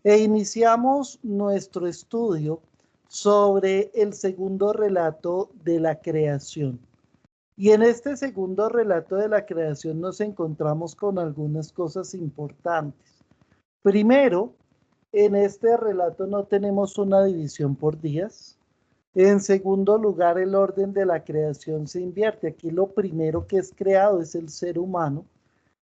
E iniciamos nuestro estudio sobre el segundo relato de la creación. Y en este segundo relato de la creación nos encontramos con algunas cosas importantes. Primero, en este relato no tenemos una división por días. En segundo lugar, el orden de la creación se invierte. Aquí lo primero que es creado es el ser humano,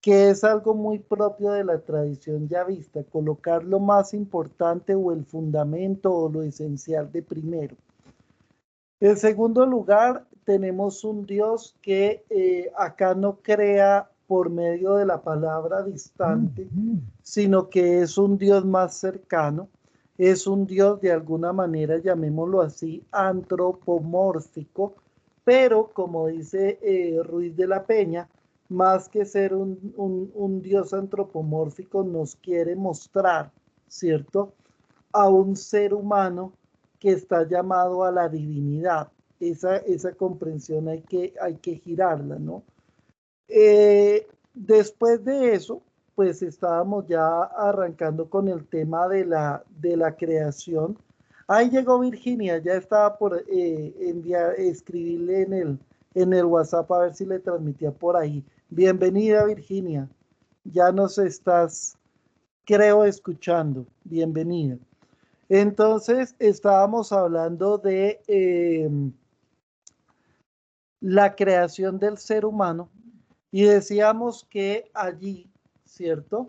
que es algo muy propio de la tradición ya vista, colocar lo más importante o el fundamento o lo esencial de primero. En segundo lugar, tenemos un Dios que acá no crea por medio de la palabra distante, sino que es un Dios más cercano, es un Dios de alguna manera, llamémoslo así, antropomórfico, pero como dice Ruiz de la Peña, más que ser un Dios antropomórfico, nos quiere mostrar, ¿cierto?, a un ser humano que está llamado a la divinidad. Esa comprensión hay que girarla, ¿no? Después de eso, pues estábamos ya arrancando con el tema de la creación. Ahí llegó Virginia, ya estaba por escribirle en el WhatsApp a ver si le transmitía por ahí. Bienvenida, Virginia. Ya nos estás, creo, escuchando. Bienvenida. Entonces, estábamos hablando de la creación del ser humano y decíamos que allí, ¿cierto?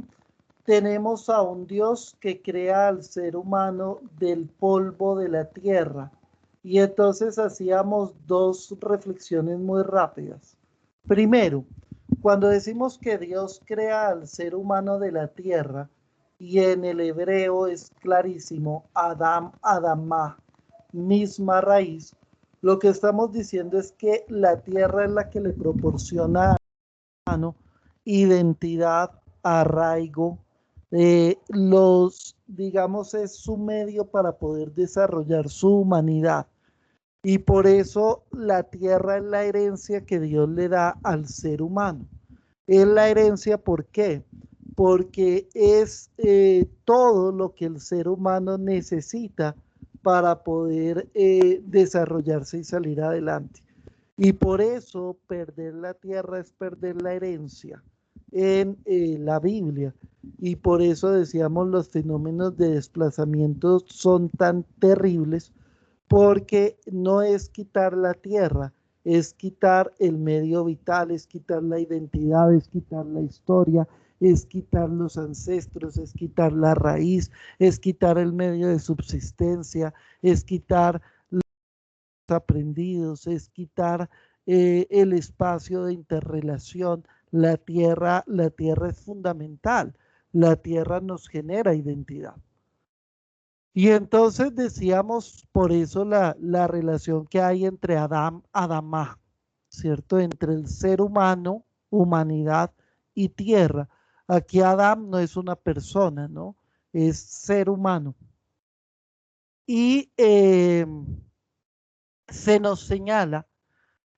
Tenemos a un Dios que crea al ser humano del polvo de la tierra. Y entonces hacíamos dos reflexiones muy rápidas. Primero, cuando decimos que Dios crea al ser humano de la tierra, y en el hebreo es clarísimo, Adam, Adamá, misma raíz, lo que estamos diciendo es que la tierra es la que le proporciona identidad, arraigo, digamos, es su medio para poder desarrollar su humanidad. Y por eso la tierra es la herencia que Dios le da al ser humano. Es la herencia, ¿por qué? Porque es todo lo que el ser humano necesita para poder desarrollarse y salir adelante. Y por eso perder la tierra es perder la herencia en la Biblia. Y por eso decíamos los fenómenos de desplazamiento son tan terribles porque no es quitar la tierra, es quitar el medio vital, es quitar la identidad, es quitar la historia, es quitar los ancestros, es quitar la raíz, es quitar el medio de subsistencia, es quitar los aprendidos, es quitar el espacio de interrelación. La tierra es fundamental, la tierra nos genera identidad. Y entonces decíamos por eso la relación que hay entre Adán, Adamá, ¿cierto? Entre el ser humano, humanidad y tierra. Aquí Adán no es una persona, ¿no? Es ser humano. Y se nos señala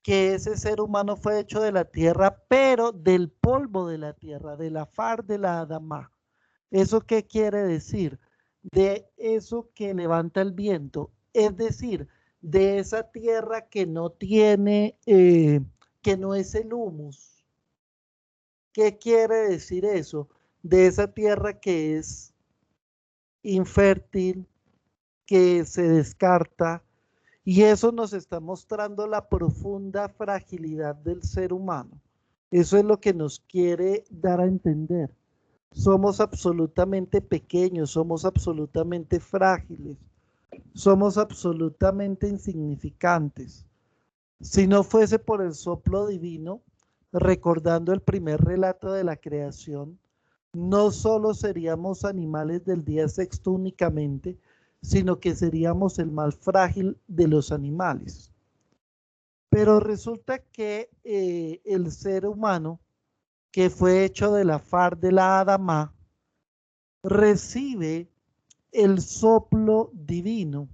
que ese ser humano fue hecho de la tierra, pero del polvo de la tierra, de la far de la Adamá. ¿Eso qué quiere decir? De eso que levanta el viento, es decir, de esa tierra que no tiene, que no es el humus. ¿Qué quiere decir eso? De esa tierra que es infértil, que se descarta, y eso nos está mostrando la profunda fragilidad del ser humano. Eso es lo que nos quiere dar a entender. Somos absolutamente pequeños, somos absolutamente frágiles, somos absolutamente insignificantes. Si no fuese por el soplo divino, recordando el primer relato de la creación, no solo seríamos animales del día sexto únicamente, sino que seríamos el más frágil de los animales. Pero resulta que el ser humano, que fue hecho de la far de la Adamá, recibe el soplo divino.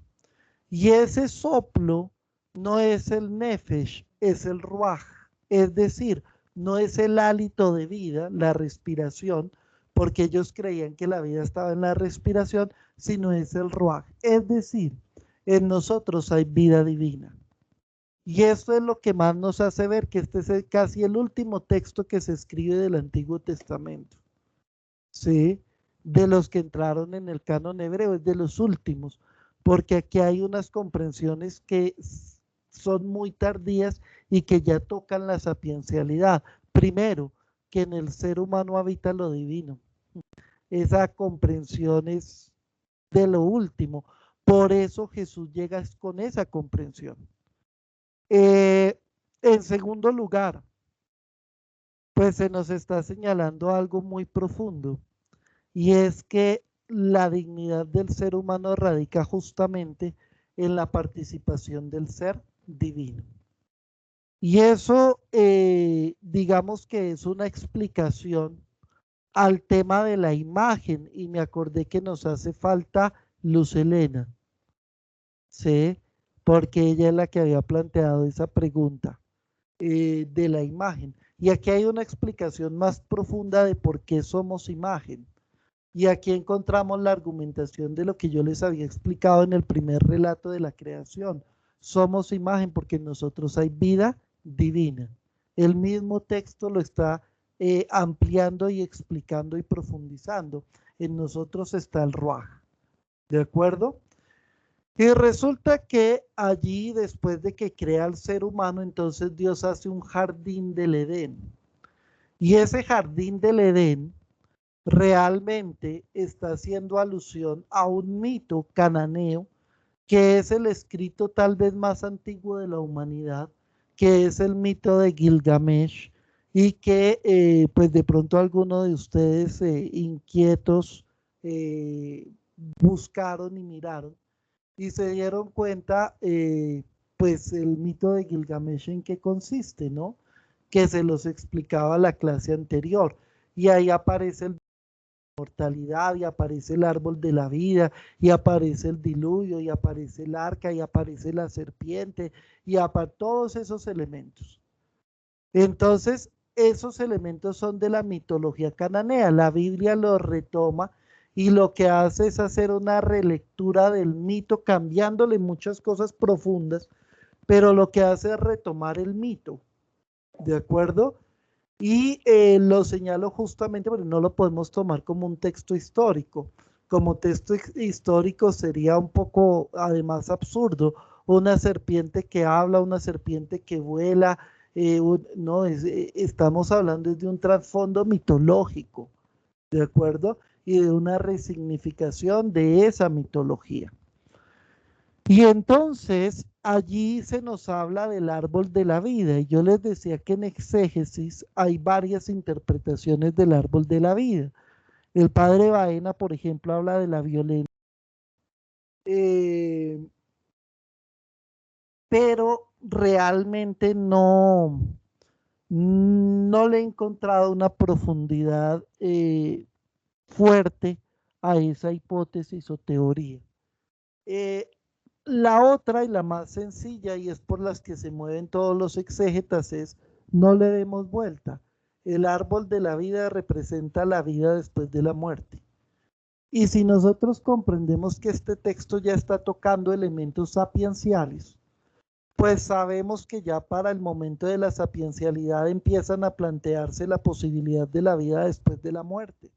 Y ese soplo no es el nefesh, es el ruaj. Es decir, no es el hálito de vida, la respiración, porque ellos creían que la vida estaba en la respiración, sino es el ruaj. Es decir, en nosotros hay vida divina. Y esto es lo que más nos hace ver que este es casi el último texto que se escribe del Antiguo Testamento. ¿Sí? De los que entraron en el canon hebreo, es de los últimos, porque aquí hay unas comprensiones que son muy tardías y que ya tocan la sapiencialidad. Primero, que en el ser humano habita lo divino. Esa comprensión es de lo último. Por eso Jesús llega con esa comprensión. En segundo lugar, pues se nos está señalando algo muy profundo, y es que la dignidad del ser humano radica justamente en la participación del ser divino. Y eso, digamos que es una explicación al tema de la imagen, y me acordé que nos hace falta Luz Helena, ¿sí? Porque ella es la que había planteado esa pregunta de la imagen. Y aquí hay una explicación más profunda de por qué somos imagen. Y aquí encontramos la argumentación de lo que yo les había explicado en el primer relato de la creación. Somos imagen porque en nosotros hay vida divina. El mismo texto lo está ampliando y explicando y profundizando. En nosotros está el ruaj. ¿De acuerdo? Y resulta que allí, después de que crea al ser humano, entonces Dios hace un jardín del Edén. Y ese jardín del Edén realmente está haciendo alusión a un mito cananeo, que es el escrito tal vez más antiguo de la humanidad, que es el mito de Gilgamesh, y que pues de pronto algunos de ustedes inquietos buscaron y miraron y se dieron cuenta, pues el mito de Gilgamesh en qué consiste, ¿no? Que se los explicaba la clase anterior. Y ahí aparece el mortalidad, y aparece el árbol de la vida, y aparece el diluvio, y aparece el arca, y aparece la serpiente, y todos esos elementos. Entonces, esos elementos son de la mitología cananea. La Biblia los retoma y lo que hace es hacer una relectura del mito, cambiándole muchas cosas profundas, pero lo que hace es retomar el mito, ¿de acuerdo? Y lo señalo justamente porque no lo podemos tomar como un texto histórico. Como texto histórico sería un poco, además, absurdo. Una serpiente que habla, una serpiente que vuela. No, estamos hablando de un trasfondo mitológico, ¿de acuerdo? Y de una resignificación de esa mitología. Y entonces allí se nos habla del árbol de la vida, y yo les decía que en exégesis hay varias interpretaciones del árbol de la vida. El padre Baena, por ejemplo, habla de la violencia, eh, pero realmente no le he encontrado una profundidad fuerte a esa hipótesis o teoría. Eh, La otra y la más sencilla, y es por las que se mueven todos los exégetas, es no le demos vuelta. El árbol de la vida representa la vida después de la muerte. Y si nosotros comprendemos que este texto ya está tocando elementos sapienciales, pues sabemos que ya para el momento de la sapiencialidad empiezan a plantearse la posibilidad de la vida después de la muerte.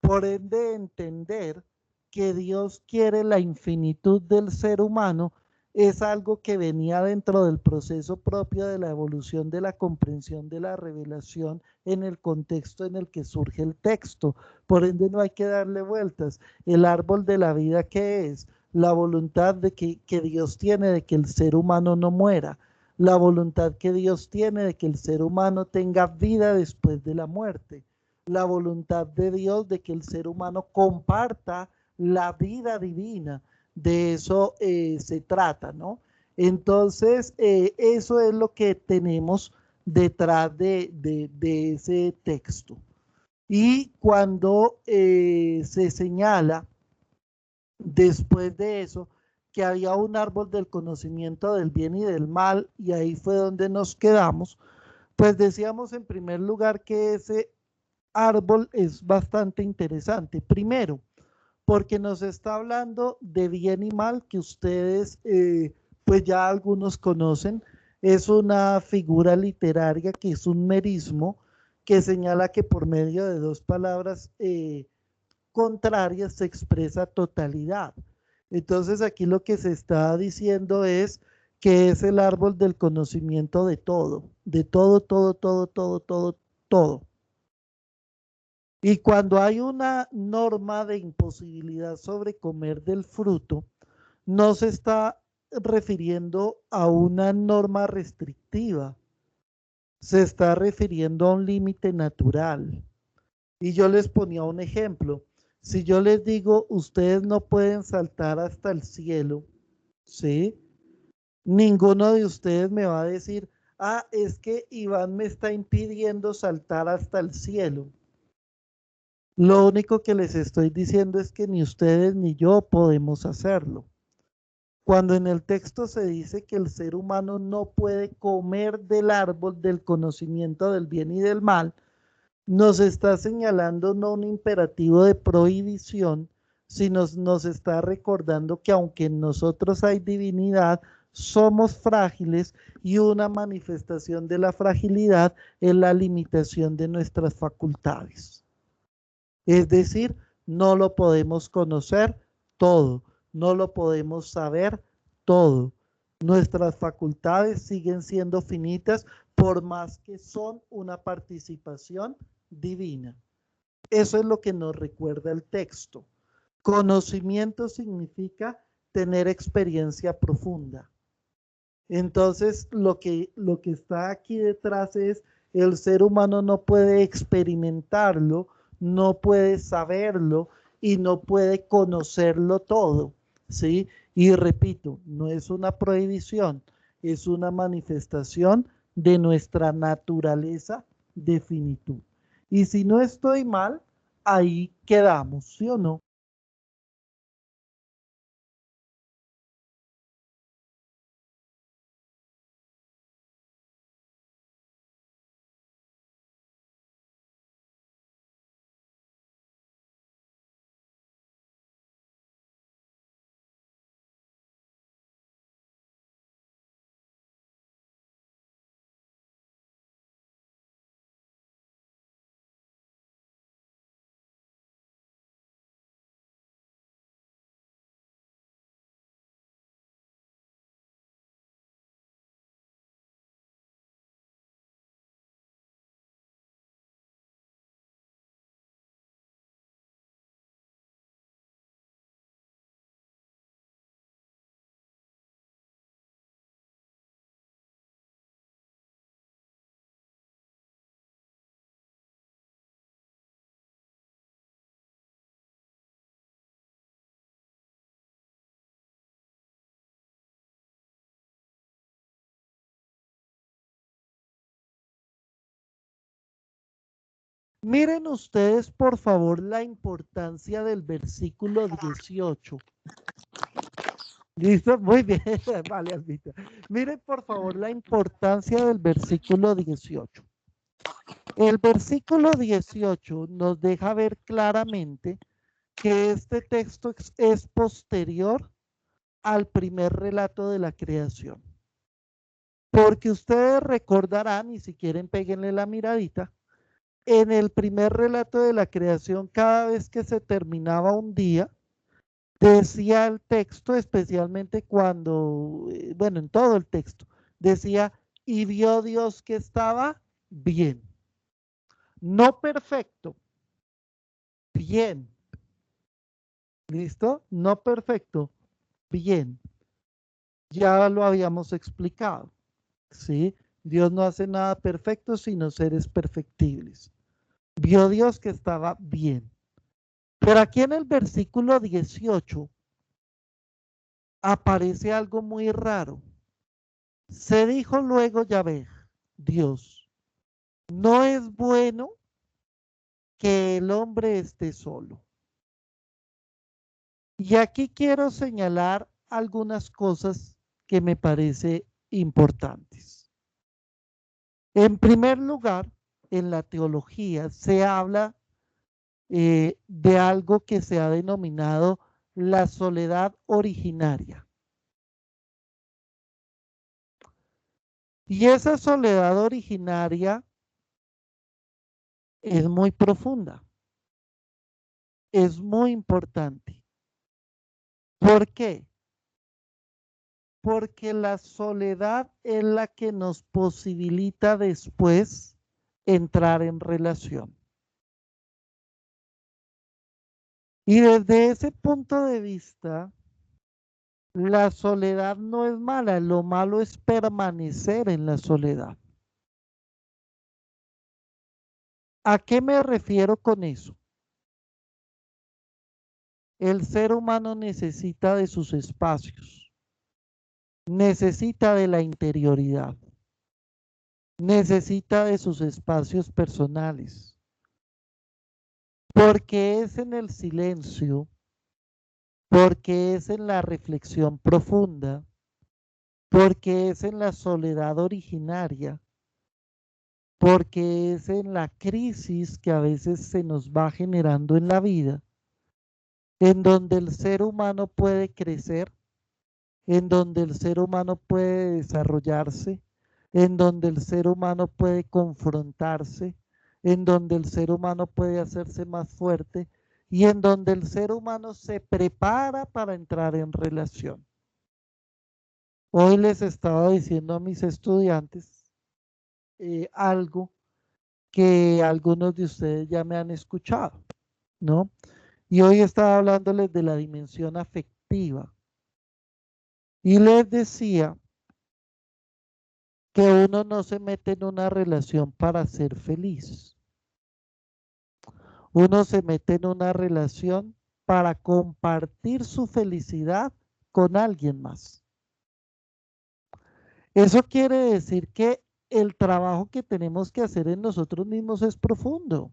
Por ende, entender que Dios quiere la infinitud del ser humano es algo que venía dentro del proceso propio de la evolución de la comprensión de la revelación en el contexto en el que surge el texto. Por ende, no hay que darle vueltas. El árbol de la vida, ¿qué es? La voluntad que Dios tiene de que el ser humano no muera. La voluntad que Dios tiene de que el ser humano tenga vida después de la muerte. La voluntad de Dios de que el ser humano comparta la vida divina. De eso se trata, ¿no? Entonces, eso es lo que tenemos detrás de ese texto. Y cuando se señala después de eso que había un árbol del conocimiento del bien y del mal, y ahí fue donde nos quedamos, pues decíamos en primer lugar que ese árbol es bastante interesante. Primero, porque nos está hablando de bien y mal que ustedes, pues ya algunos conocen. Es una figura literaria que es un merismo que señala que por medio de dos palabras contrarias se expresa totalidad. Entonces aquí lo que se está diciendo es que es el árbol del conocimiento de todo, todo, todo, todo, todo, todo. Y cuando hay una norma de imposibilidad sobre comer del fruto, no se está refiriendo a una norma restrictiva, se está refiriendo a un límite natural. Y yo les ponía un ejemplo. Si yo les digo, ustedes no pueden saltar hasta el cielo, ¿sí? Ninguno de ustedes me va a decir, ah, es que Iván me está impidiendo saltar hasta el cielo. Lo único que les estoy diciendo es que ni ustedes ni yo podemos hacerlo. Cuando en el texto se dice que el ser humano no puede comer del árbol del conocimiento del bien y del mal, nos está señalando no un imperativo de prohibición, sino nos está recordando que aunque en nosotros hay divinidad, somos frágiles y una manifestación de la fragilidad es la limitación de nuestras facultades. Es decir, no lo podemos conocer todo, no lo podemos saber todo. Nuestras facultades siguen siendo finitas por más que son una participación divina. Eso es lo que nos recuerda el texto. Conocimiento significa tener experiencia profunda. Entonces, lo que está aquí detrás es el ser humano no puede experimentarlo, no puede saberlo y no puede conocerlo todo, ¿sí? Y repito, no es una prohibición, es una manifestación de nuestra naturaleza de finitud. Y si no estoy mal, ahí quedamos, ¿sí o no? Miren ustedes, por favor, la importancia del versículo 18. ¿Listo? Muy bien. Vale, Alvita. Miren, por favor, la importancia del versículo 18. El versículo 18 nos deja ver claramente que este texto es posterior al primer relato de la creación. Porque ustedes recordarán, y si quieren, péguenle la miradita, en el primer relato de la creación, cada vez que se terminaba un día, decía el texto, especialmente cuando, bueno, en todo el texto, decía, y vio Dios que estaba bien. No perfecto, bien. ¿Listo? No perfecto, bien. Ya lo habíamos explicado, ¿sí? Dios no hace nada perfecto, sino seres perfectibles. Vio Dios que estaba bien. Pero aquí en el versículo 18 aparece algo muy raro. Se dijo luego Yahvé, Dios, no es bueno que el hombre esté solo. Y aquí quiero señalar algunas cosas que me parece importantes. En primer lugar, en la teología se habla de algo que se ha denominado la soledad originaria. Y esa soledad originaria es muy profunda, es muy importante. ¿Por qué? Porque la soledad es la que nos posibilita después entrar en relación. Y desde ese punto de vista, la soledad no es mala, lo malo es permanecer en la soledad. ¿A qué me refiero con eso? El ser humano necesita de sus espacios, necesita de la interioridad, necesita de sus espacios personales, porque es en el silencio, porque es en la reflexión profunda, porque es en la soledad originaria, porque es en la crisis que a veces se nos va generando en la vida, en donde el ser humano puede crecer, en donde el ser humano puede desarrollarse, en donde el ser humano puede confrontarse, en donde el ser humano puede hacerse más fuerte y en donde el ser humano se prepara para entrar en relación. Hoy les estaba diciendo a mis estudiantes algo que algunos de ustedes ya me han escuchado, ¿no? Y hoy estaba hablándoles de la dimensión afectiva. Y les decía que uno no se mete en una relación para ser feliz. Uno se mete en una relación para compartir su felicidad con alguien más. Eso quiere decir que el trabajo que tenemos que hacer en nosotros mismos es profundo.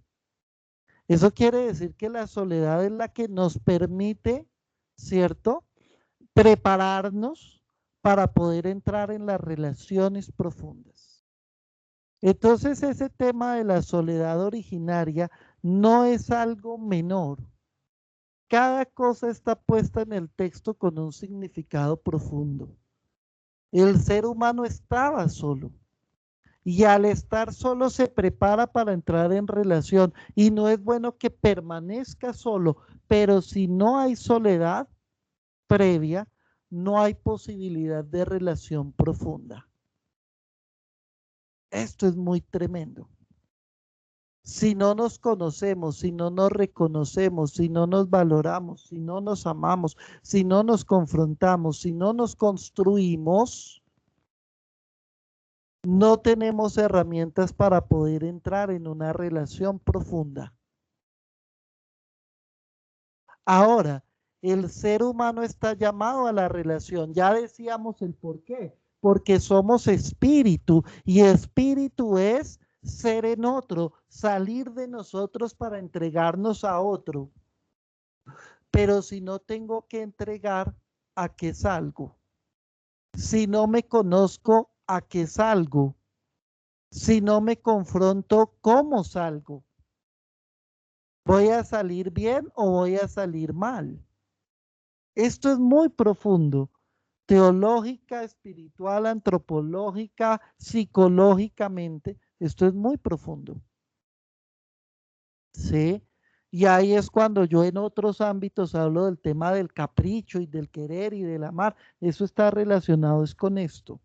Eso quiere decir que la soledad es la que nos permite, ¿cierto?, prepararnos para poder entrar en las relaciones profundas. Entonces ese tema de la soledad originaria no es algo menor. Cada cosa está puesta en el texto con un significado profundo. El ser humano estaba solo y al estar solo se prepara para entrar en relación y no es bueno que permanezca solo, pero si no hay soledad previa, no hay posibilidad de relación profunda. Esto es muy tremendo. Si no nos conocemos, si no nos reconocemos, si no nos valoramos, si no nos amamos, si no nos confrontamos, si no nos construimos, no tenemos herramientas para poder entrar en una relación profunda. Ahora, el ser humano está llamado a la relación. Ya decíamos el por qué. Porque somos espíritu y espíritu es ser en otro, salir de nosotros para entregarnos a otro. Pero si no tengo que entregar, ¿a qué salgo? Si no me conozco, ¿a qué salgo? Si no me confronto, ¿cómo salgo? ¿Voy a salir bien o voy a salir mal? Esto es muy profundo, teológica, espiritual, antropológica, psicológicamente. Esto es muy profundo. ¿Sí? Y ahí es cuando yo en otros ámbitos hablo del tema del capricho y del querer y del amar. Eso está relacionado es con esto.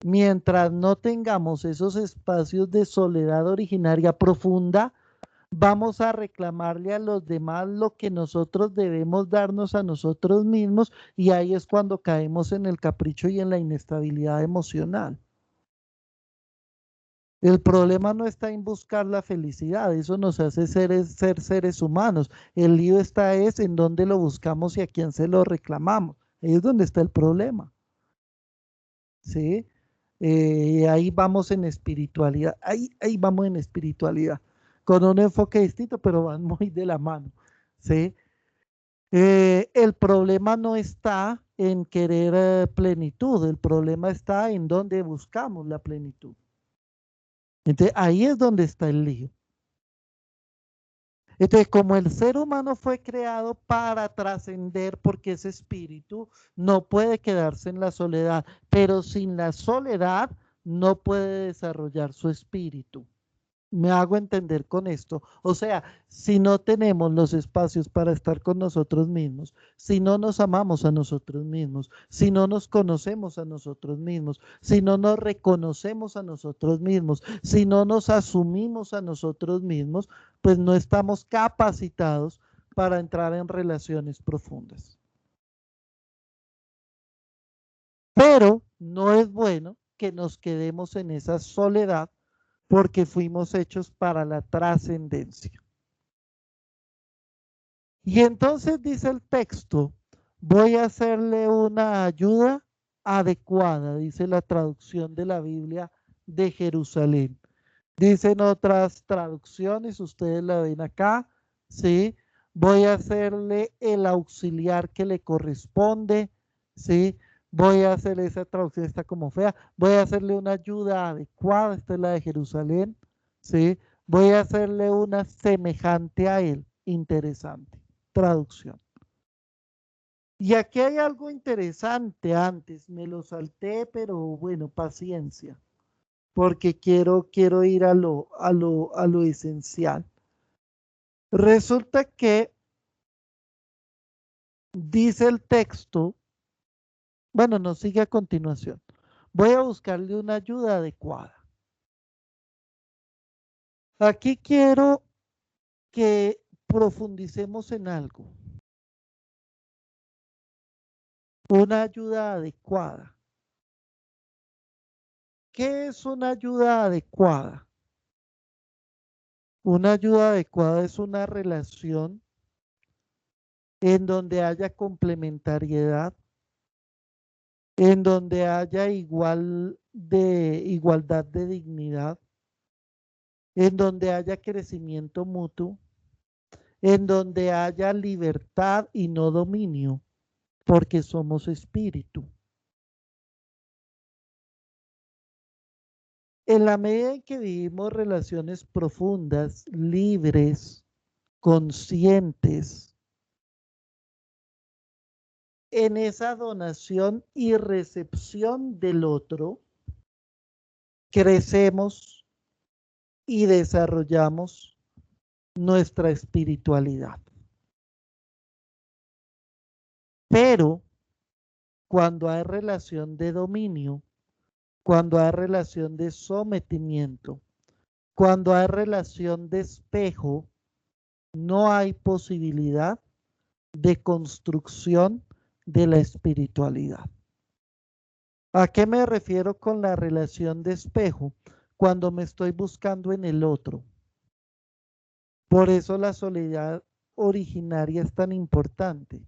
Mientras no tengamos esos espacios de soledad originaria profunda, vamos a reclamarle a los demás lo que nosotros debemos darnos a nosotros mismos y ahí es cuando caemos en el capricho y en la inestabilidad emocional. El problema no está en buscar la felicidad, eso nos hace ser seres humanos. El lío está es en dónde lo buscamos y a quién se lo reclamamos. Ahí es donde está el problema. ¿Sí? Ahí vamos en espiritualidad, ahí vamos en espiritualidad, con un enfoque distinto, pero van muy de la mano. ¿Sí? El problema no está en querer plenitud, el problema está en dónde buscamos la plenitud. Entonces, ahí es donde está el lío. Entonces, como el ser humano fue creado para trascender porque es espíritu, no puede quedarse en la soledad, pero sin la soledad no puede desarrollar su espíritu. Me hago entender con esto. O sea, si no tenemos los espacios para estar con nosotros mismos, si no nos amamos a nosotros mismos, si no nos conocemos a nosotros mismos, si no nos reconocemos a nosotros mismos, si no nos asumimos a nosotros mismos, pues no estamos capacitados para entrar en relaciones profundas. Pero no es bueno que nos quedemos en esa soledad porque fuimos hechos para la trascendencia. Y entonces dice el texto, voy a hacerle una ayuda adecuada, dice la traducción de la Biblia de Jerusalén. Dicen otras traducciones, ustedes la ven acá, ¿sí? Voy a hacerle el auxiliar que le corresponde, ¿sí? Voy a hacer esa traducción, está como fea, voy a hacerle una ayuda adecuada, esta es la de Jerusalén, ¿sí? Voy a hacerle una semejante a él, interesante traducción. Y aquí hay algo interesante antes, me lo salté, pero bueno, paciencia porque quiero ir a lo esencial. Resulta que dice el texto, bueno, nos sigue a continuación. Voy a buscarle una ayuda adecuada. Aquí quiero que profundicemos en algo. Una ayuda adecuada. ¿Qué es una ayuda adecuada? Una ayuda adecuada es una relación en donde haya complementariedad, en donde haya igualdad de dignidad, en donde haya crecimiento mutuo, en donde haya libertad y no dominio, porque somos espíritu. En la medida en que vivimos relaciones profundas, libres, conscientes, en esa donación y recepción del otro, crecemos y desarrollamos nuestra espiritualidad. Pero cuando hay relación de dominio, cuando hay relación de sometimiento, cuando hay relación de espejo, no hay posibilidad de construcción de la espiritualidad. ¿A qué me refiero con la relación de espejo? Cuando me estoy buscando en el otro. Por eso la soledad originaria es tan importante.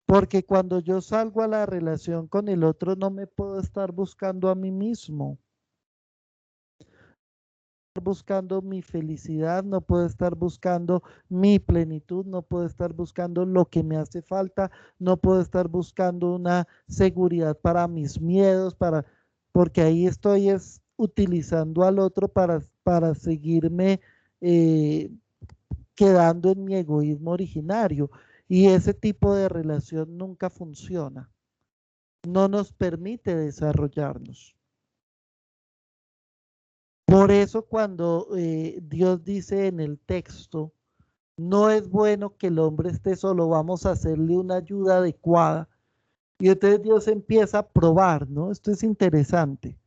Porque cuando yo salgo a la relación con el otro, no me puedo estar buscando a mí mismo. Buscando mi felicidad, no puedo estar buscando mi plenitud, no puedo estar buscando lo que me hace falta, no puedo estar buscando una seguridad para mis miedos, porque ahí estoy es utilizando al otro para seguirme eh, quedando en mi egoísmo originario. Y ese tipo de relación nunca funciona, no nos permite desarrollarnos. Por eso cuando Dios dice en el texto, no es bueno que el hombre esté solo, vamos a hacerle una ayuda adecuada. Y entonces Dios empieza a probar, ¿no? Esto es interesante,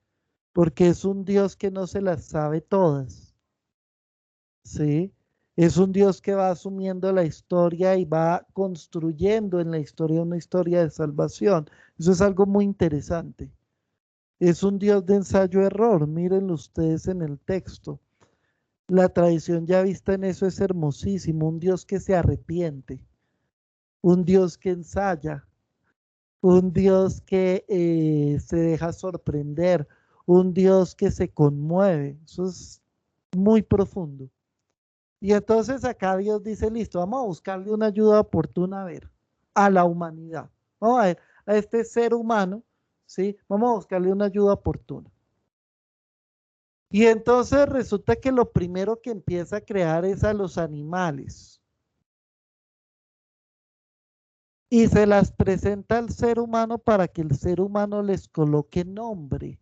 porque es un Dios que no se las sabe todas, ¿sí? Es un Dios que va asumiendo la historia y va construyendo en la historia una historia de salvación. Eso es algo muy interesante. Es un Dios de ensayo-error, mírenlo ustedes en el texto. La tradición ya vista en eso es hermosísimo, un Dios que se arrepiente, un Dios que ensaya, un Dios que se deja sorprender, un Dios que se conmueve. Eso es muy profundo. Y entonces acá Dios dice, listo, vamos a buscarle una ayuda oportuna a ver, a la humanidad. Vamos a ver, a este ser humano, ¿sí? Vamos a buscarle una ayuda oportuna. Y entonces resulta que lo primero que empieza a crear es a los animales. Y se las presenta al ser humano para que el ser humano les coloque nombre.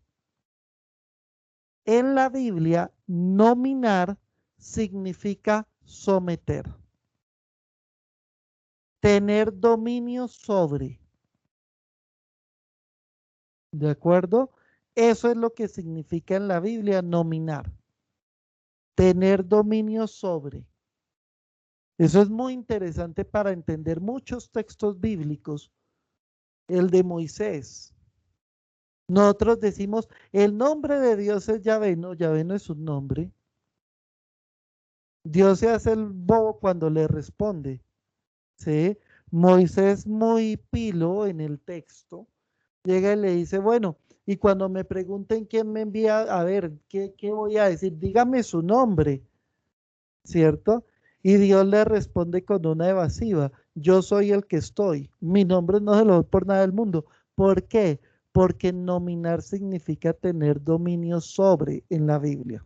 En la Biblia, nominar significa someter, tener dominio sobre. ¿De acuerdo? Eso es lo que significa en la Biblia nominar, tener dominio sobre. Eso es muy interesante para entender muchos textos bíblicos. El de Moisés. Nosotros decimos, el nombre de Dios es Yahvé. No, Yahvé no es un nombre. Dios se hace el bobo cuando le responde. ¿Sí? Moisés muy pilo en el texto. Llega y le dice, bueno, y cuando me pregunten quién me envía, a ver, ¿qué voy a decir? Dígame su nombre, ¿cierto? Y Dios le responde con una evasiva, yo soy el que estoy, mi nombre no se lo doy por nada del mundo. ¿Por qué? Porque nominar significa tener dominio sobre en la Biblia.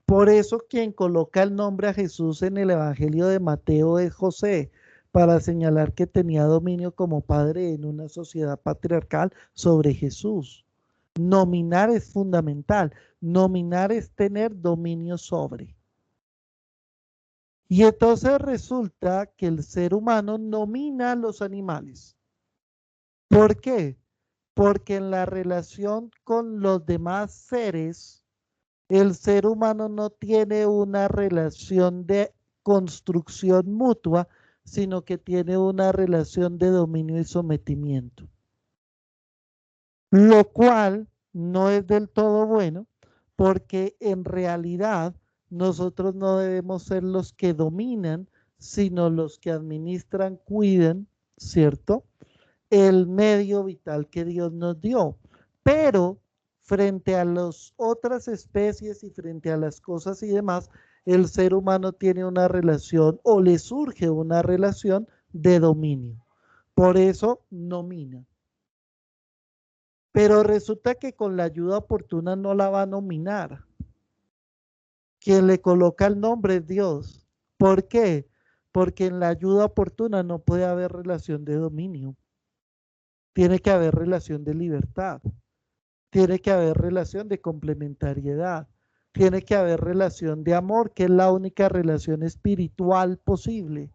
Por eso quien coloca el nombre a Jesús en el Evangelio de Mateo es José, para señalar que tenía dominio como padre en una sociedad patriarcal sobre Jesús. Nominar es fundamental. Nominar es tener dominio sobre. Y entonces resulta que el ser humano nomina a los animales. ¿Por qué? Porque en la relación con los demás seres, el ser humano no tiene una relación de construcción mutua, sino que tiene una relación de dominio y sometimiento. Lo cual no es del todo bueno, porque en realidad nosotros no debemos ser los que dominan, sino los que administran, cuidan, ¿cierto? El medio vital que Dios nos dio. Pero frente a las otras especies y frente a las cosas y demás, el ser humano tiene una relación o le surge una relación de dominio. Por eso nomina. Pero resulta que con la ayuda oportuna no la va a nominar. Quien le coloca el nombre es Dios. ¿Por qué? Porque en la ayuda oportuna no puede haber relación de dominio. Tiene que haber relación de libertad. Tiene que haber relación de complementariedad. Tiene que haber relación de amor, que es la única relación espiritual posible.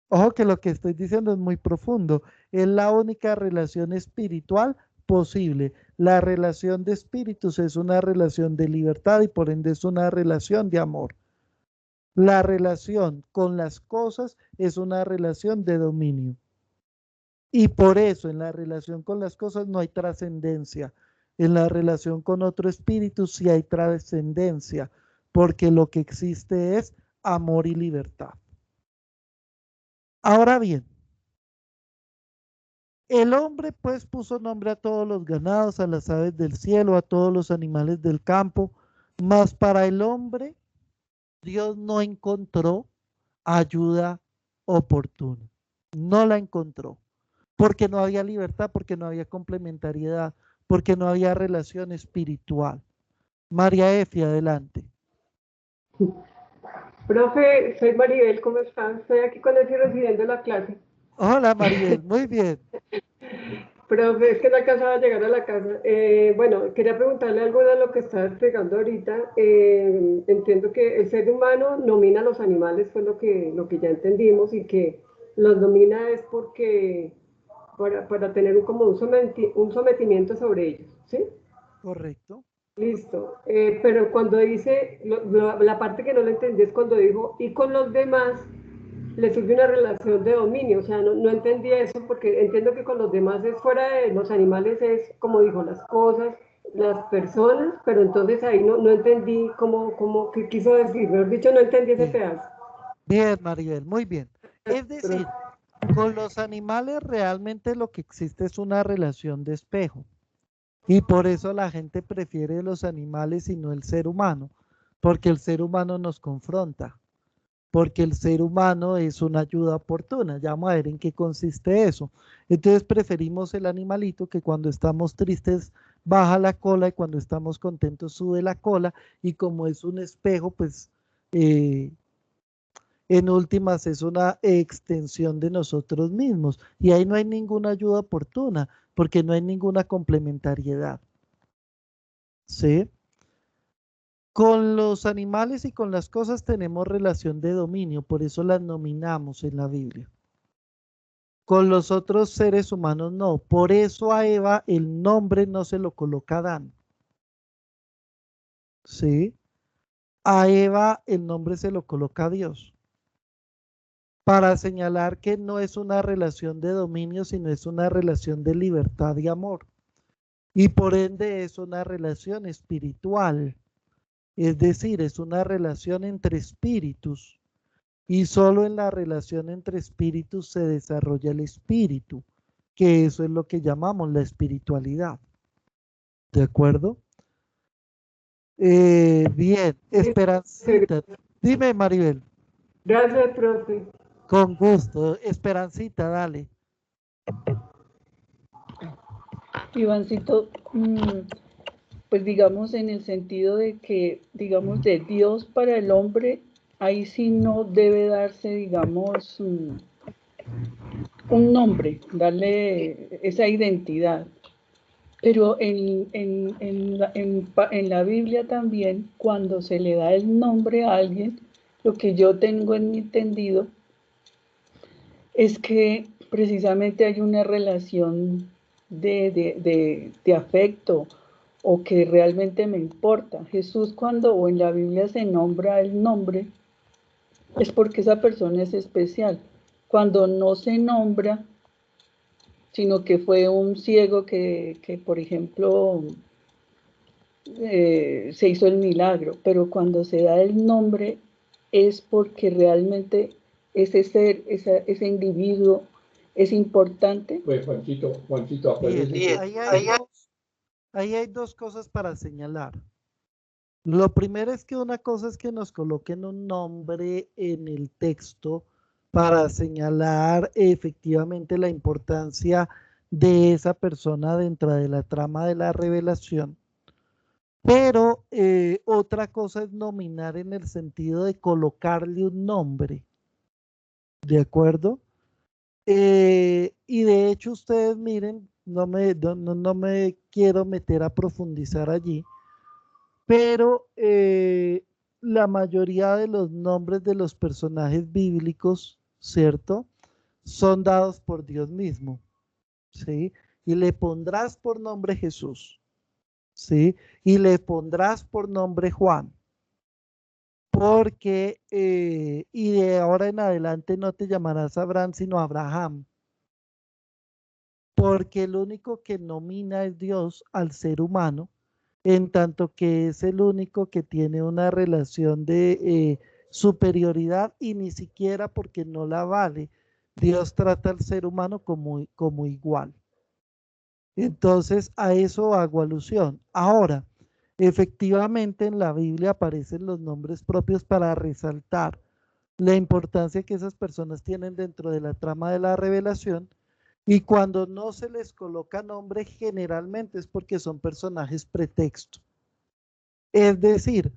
Ojo que lo que estoy diciendo es muy profundo. Es la única relación espiritual posible. La relación de espíritus es una relación de libertad y por ende es una relación de amor. La relación con las cosas es una relación de dominio. Y por eso en la relación con las cosas no hay trascendencia. En la relación con otro espíritu sí hay trascendencia, porque lo que existe es amor y libertad. Ahora bien, el hombre pues puso nombre a todos los ganados, a las aves del cielo, a todos los animales del campo, mas para el hombre Dios no encontró ayuda oportuna. No la encontró, porque no había libertad, porque no había complementariedad, porque no había relación espiritual. María Efi, adelante. Profe, soy Maribel, ¿cómo estás? Estoy aquí con el recibiendo la clase. Hola Maribel, muy bien. Profe, es que no alcanzaba a llegar a la casa. Bueno, quería preguntarle algo de lo que estaba explicando ahorita. Entiendo que el ser humano nomina a los animales, fue lo que ya entendimos, y que los domina es porque para tener como un sometimiento sobre ellos, ¿sí? Correcto. Listo. Pero cuando dice, la parte que no le entendí es cuando dijo, y con los demás le surge una relación de dominio. O sea, no entendí eso porque entiendo que con los demás es fuera de los animales, es como dijo, las cosas, las personas, pero entonces ahí no entendí qué quiso decir. Mejor dicho, no entendí ese Bien, pedazo. bien Maribel, muy bien. Es Pero, decir, con los animales realmente lo que existe es una relación de espejo. Y por eso la gente prefiere los animales y no el ser humano, porque el ser humano nos confronta, porque el ser humano es una ayuda oportuna. Ya vamos a ver en qué consiste eso. Entonces preferimos el animalito que cuando estamos tristes baja la cola y cuando estamos contentos sube la cola y como es un espejo, pues en últimas es una extensión de nosotros mismos y ahí no hay ninguna ayuda oportuna porque no hay ninguna complementariedad. ¿Sí? Con los animales y con las cosas tenemos relación de dominio, por eso las nominamos en la Biblia. Con los otros seres humanos no, por eso a Eva el nombre no se lo coloca Adán. ¿Sí? A Eva el nombre se lo coloca Dios, para señalar que no es una relación de dominio, sino es una relación de libertad y amor. Y por ende es una relación espiritual, es decir, es una relación entre espíritus. Y solo en la relación entre espíritus se desarrolla el espíritu, que eso es lo que llamamos la espiritualidad. ¿De acuerdo? Bien, Esperancita. Dime, Maribel. Gracias, profe. Con gusto. Esperancita, dale. Ivancito, pues digamos en el sentido de que, digamos, de Dios para el hombre, ahí sí no debe darse, digamos, un nombre, darle esa identidad. Pero en la Biblia también, cuando se le da el nombre a alguien, lo que yo tengo en mi entendido es que precisamente hay una relación de afecto o que realmente me importa. Jesús cuando o en la Biblia se nombra el nombre, es porque esa persona es especial. Cuando no se nombra, sino que fue un ciego que por ejemplo, se hizo el milagro, pero cuando se da el nombre es porque realmente ese ser, ese individuo es importante. Pues Juancito, Bien, acuérdese que ahí hay dos cosas para señalar. Lo primero es que una cosa es que nos coloquen un nombre en el texto para señalar efectivamente la importancia de esa persona dentro de la trama de la revelación. Pero otra cosa es nominar en el sentido de colocarle un nombre. ¿De acuerdo? Y de hecho ustedes miren, no me quiero meter a profundizar allí, pero la mayoría de los nombres de los personajes bíblicos, ¿cierto? Son dados por Dios mismo, ¿sí? Y le pondrás por nombre Jesús, ¿sí? Y le pondrás por nombre Juan, porque, y de ahora en adelante no te llamarás Abraham, sino Abraham, porque el único que nomina es Dios al ser humano, en tanto que es el único que tiene una relación de superioridad y ni siquiera porque no la vale. Dios trata al ser humano como igual. Entonces a eso hago alusión. Ahora, efectivamente en la Biblia aparecen los nombres propios para resaltar la importancia que esas personas tienen dentro de la trama de la revelación. Y cuando no se les coloca nombre, generalmente es porque son personajes pretexto. Es decir,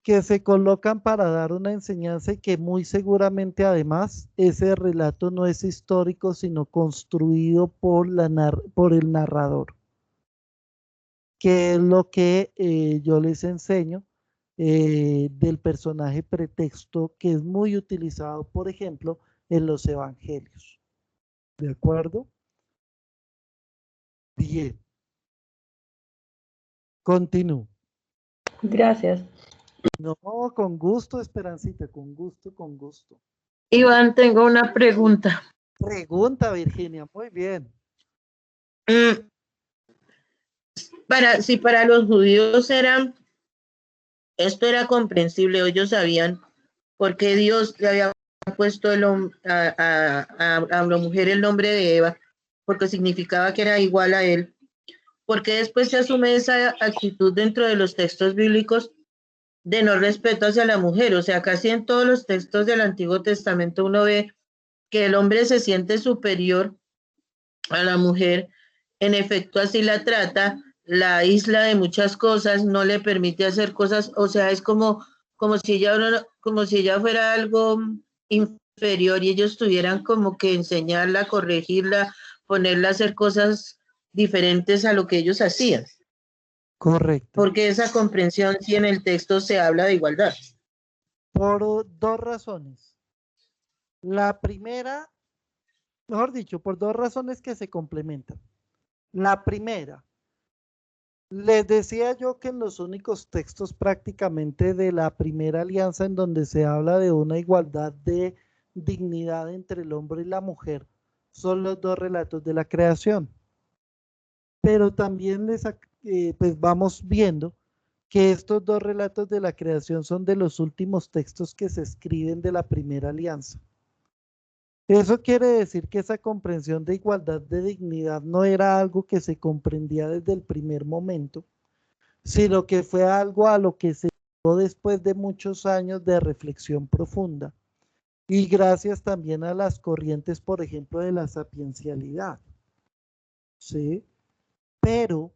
que se colocan para dar una enseñanza y que muy seguramente además ese relato no es histórico, sino construido por el narrador, que es lo que yo les enseño del personaje pretexto que es muy utilizado, por ejemplo, en los evangelios. ¿De acuerdo? Bien. Continúo. Gracias. No, con gusto, Esperancita, con gusto, con gusto. Iván, tengo una pregunta. Pregunta, Virginia, muy bien. Si para los judíos esto era comprensible, ellos sabían por qué Dios le había puesto a la mujer el nombre de Eva, porque significaba que era igual a él. Porque después se asume esa actitud dentro de los textos bíblicos de no respeto hacia la mujer. O sea, casi en todos los textos del Antiguo Testamento uno ve que el hombre se siente superior a la mujer en efecto así la trata, la aísla de muchas cosas, no le permite hacer cosas, o sea, es como si como si ella fuera algo inferior y ellos tuvieran como que enseñarla, corregirla, ponerla a hacer cosas diferentes a lo que ellos hacían. Correcto. Porque esa comprensión, si en el texto se habla de igualdad. Por dos razones. La primera, mejor dicho, por dos razones que se complementan. La primera, les decía yo que en los únicos textos prácticamente de la primera alianza en donde se habla de una igualdad de dignidad entre el hombre y la mujer son los dos relatos de la creación. Pero también pues vamos viendo que estos dos relatos de la creación son de los últimos textos que se escriben de la primera alianza. Eso quiere decir que esa comprensión de igualdad de dignidad no era algo que se comprendía desde el primer momento, sino que fue algo a lo que se llegó después de muchos años de reflexión profunda y gracias también a las corrientes, por ejemplo, de la sapiencialidad. ¿Sí? Pero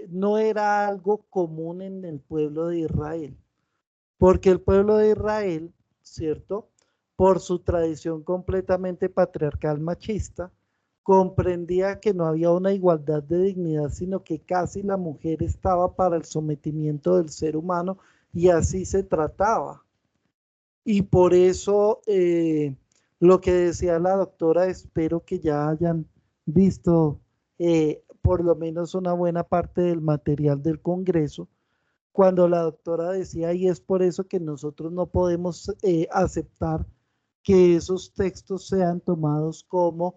no era algo común en el pueblo de Israel, porque el pueblo de Israel, ¿cierto? Por su tradición completamente patriarcal machista, comprendía que no había una igualdad de dignidad, sino que casi la mujer estaba para el sometimiento del ser humano y así se trataba. Y por eso lo que decía la doctora, espero que ya hayan visto por lo menos una buena parte del material del Congreso, cuando la doctora decía, y es por eso que nosotros no podemos aceptar que esos textos sean tomados como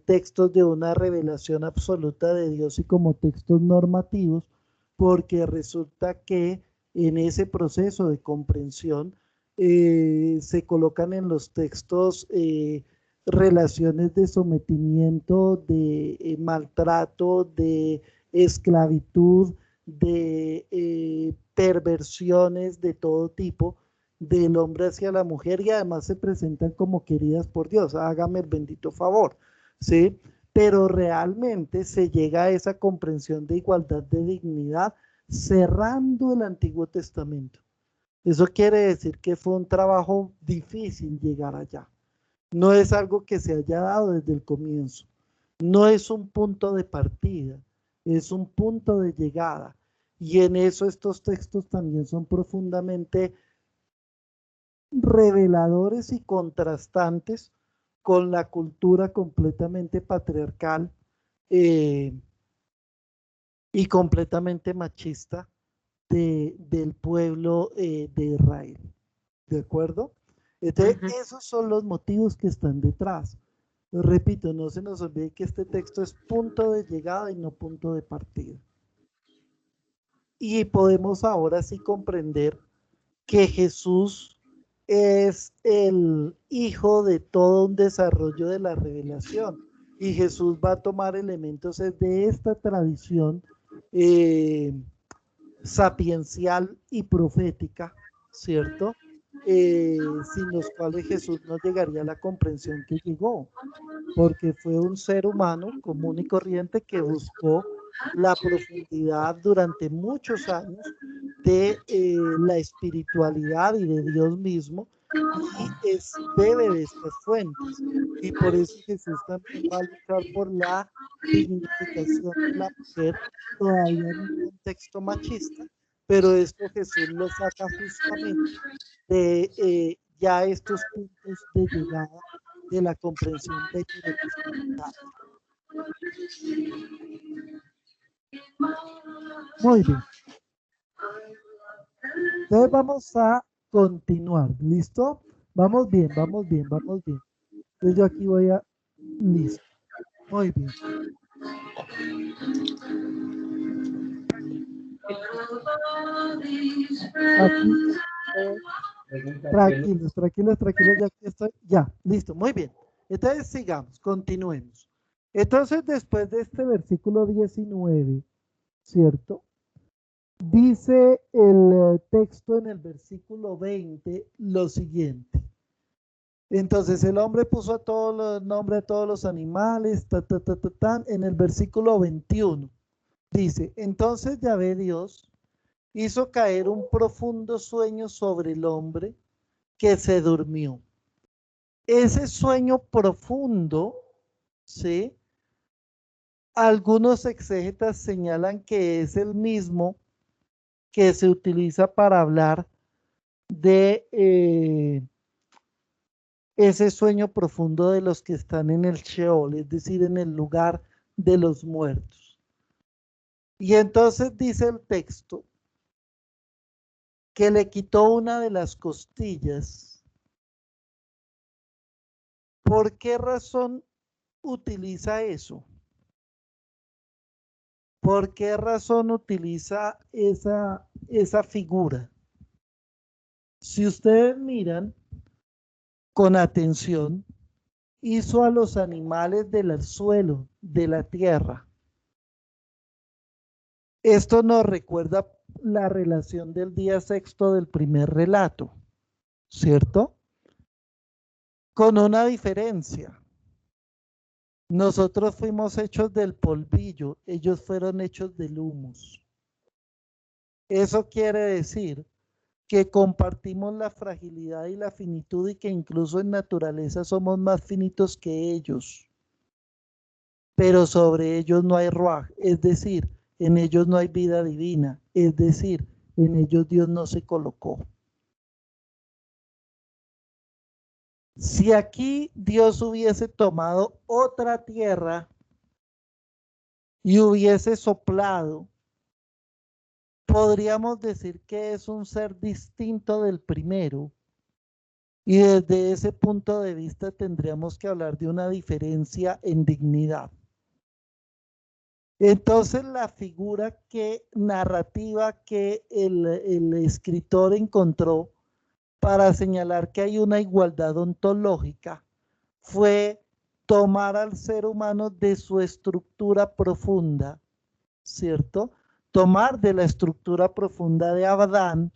textos de una revelación absoluta de Dios y como textos normativos, porque resulta que en ese proceso de comprensión se colocan en los textos relaciones de sometimiento, de maltrato, de esclavitud, de perversiones de todo tipo del hombre hacia la mujer y además se presentan como queridas por Dios, hágame el bendito favor, ¿sí? Pero realmente se llega a esa comprensión de igualdad de dignidad cerrando el Antiguo Testamento. Eso quiere decir que fue un trabajo difícil llegar allá. No es algo que se haya dado desde el comienzo. No es un punto de partida, es un punto de llegada. Y en eso estos textos también son profundamente reveladores y contrastantes con la cultura completamente patriarcal y completamente machista del pueblo de Israel. ¿De acuerdo? Entonces, esos son los motivos que están detrás. Repito, no se nos olvide que este texto es punto de llegada y no punto de partida. Y podemos ahora sí comprender que Jesús es el hijo de todo un desarrollo de la revelación. Y Jesús va a tomar elementos de esta tradición sapiencial y profética, ¿cierto? Sin los cuales Jesús no llegaría a la comprensión que llegó, porque fue un ser humano común y corriente que buscó la profundidad durante muchos años de la espiritualidad y de Dios mismo, y bebe de estas fuentes. Y por eso Jesús también va a luchar por la dignificación de la mujer, todavía en un contexto machista, pero esto Jesús lo saca justamente de ya estos puntos de llegada de la comprensión de heterotextualidad. Muy bien. Entonces vamos a continuar, ¿listo? Vamos bien, vamos bien, vamos bien. Entonces yo aquí voy a... Listo. Muy bien. Aquí, tranquilos, tranquilos, tranquilos, ya aquí estoy. Ya, listo, muy bien. Entonces sigamos, continuemos. Entonces después de este versículo 19, ¿cierto? Dice el texto en el versículo 20 lo siguiente. Entonces el hombre puso a todos los nombres a todos los animales, en el versículo 21. Dice, entonces Yahvé Dios hizo caer un profundo sueño sobre el hombre que se durmió. Ese sueño profundo, ¿sí? Algunos exégetas señalan que es el mismo que se utiliza para hablar de ese sueño profundo de los que están en el Sheol, es decir, en el lugar de los muertos. Y entonces dice el texto que le quitó una de las costillas. ¿Por qué razón utiliza eso? ¿Por qué razón utiliza esa figura? Si ustedes miran con atención, hizo a los animales del suelo, de la tierra. Esto nos recuerda la relación del día sexto del primer relato, ¿cierto? Con una diferencia. Nosotros fuimos hechos del polvillo, ellos fueron hechos del humus. Eso quiere decir que compartimos la fragilidad y la finitud y que incluso en naturaleza somos más finitos que ellos. Pero sobre ellos no hay ruaj, es decir, en ellos no hay vida divina, es decir, en ellos Dios no se colocó. Si aquí Dios hubiese tomado otra tierra y hubiese soplado, podríamos decir que es un ser distinto del primero. Y desde ese punto de vista tendríamos que hablar de una diferencia en dignidad. Entonces la figura narrativa que el escritor encontró para señalar que hay una igualdad ontológica fue tomar al ser humano de su estructura profunda, ¿cierto? Tomar de la estructura profunda de Adán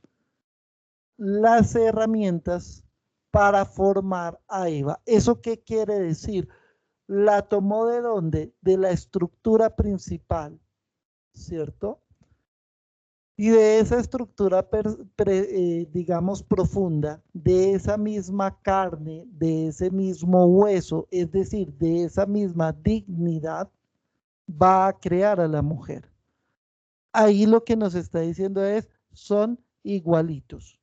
las herramientas para formar a Eva. ¿Eso qué quiere decir? La tomó ¿de dónde? De la estructura principal, ¿cierto? Y de esa estructura, digamos, profunda, de esa misma carne, de ese mismo hueso, es decir, de esa misma dignidad, va a crear a la mujer. Ahí lo que nos está diciendo es, son igualitos.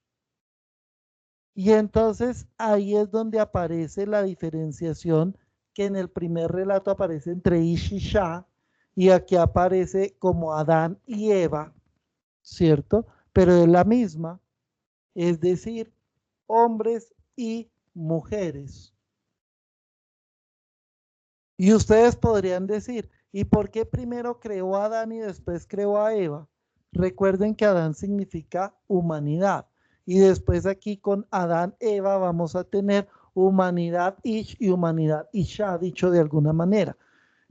Y entonces ahí es donde aparece la diferenciación que en el primer relato aparece entre Ish y Shah, y aquí aparece como Adán y Eva, ¿cierto? Pero es la misma, es decir, hombres y mujeres. Y ustedes podrían decir, ¿y por qué primero creó a Adán y después creó a Eva? Recuerden que Adán significa humanidad. Y después aquí con Adán, Eva, vamos a tener humanidad Ish y humanidad Isha, dicho de alguna manera.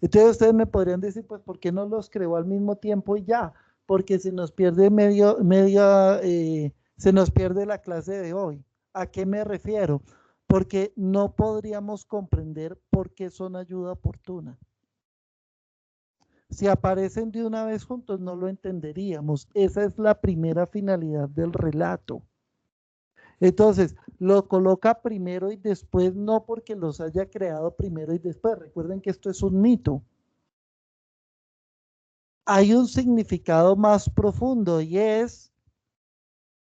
Entonces ustedes me podrían decir, pues, ¿por qué no los creó al mismo tiempo y ya? Porque se nos pierde se nos pierde la clase de hoy. ¿A qué me refiero? Porque no podríamos comprender por qué son ayuda oportuna. Si aparecen de una vez juntos, no lo entenderíamos. Esa es la primera finalidad del relato. Entonces, lo coloca primero y después, no porque los haya creado primero y después. Recuerden que esto es un mito. Hay un significado más profundo y es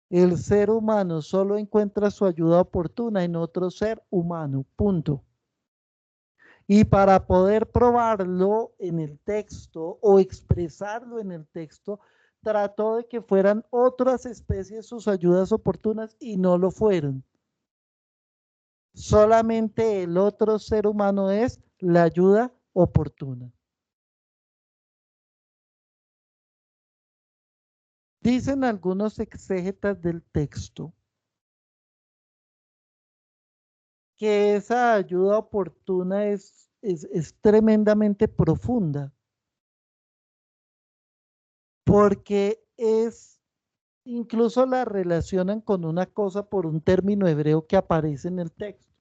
el ser humano solo encuentra su ayuda oportuna en otro ser humano, punto. Y para poder probarlo en el texto o expresarlo en el texto, trató de que fueran otras especies sus ayudas oportunas y no lo fueron. Solamente el otro ser humano es la ayuda oportuna. Dicen algunos exégetas del texto que esa ayuda oportuna es tremendamente profunda, porque incluso la relacionan con una cosa por un término hebreo que aparece en el texto.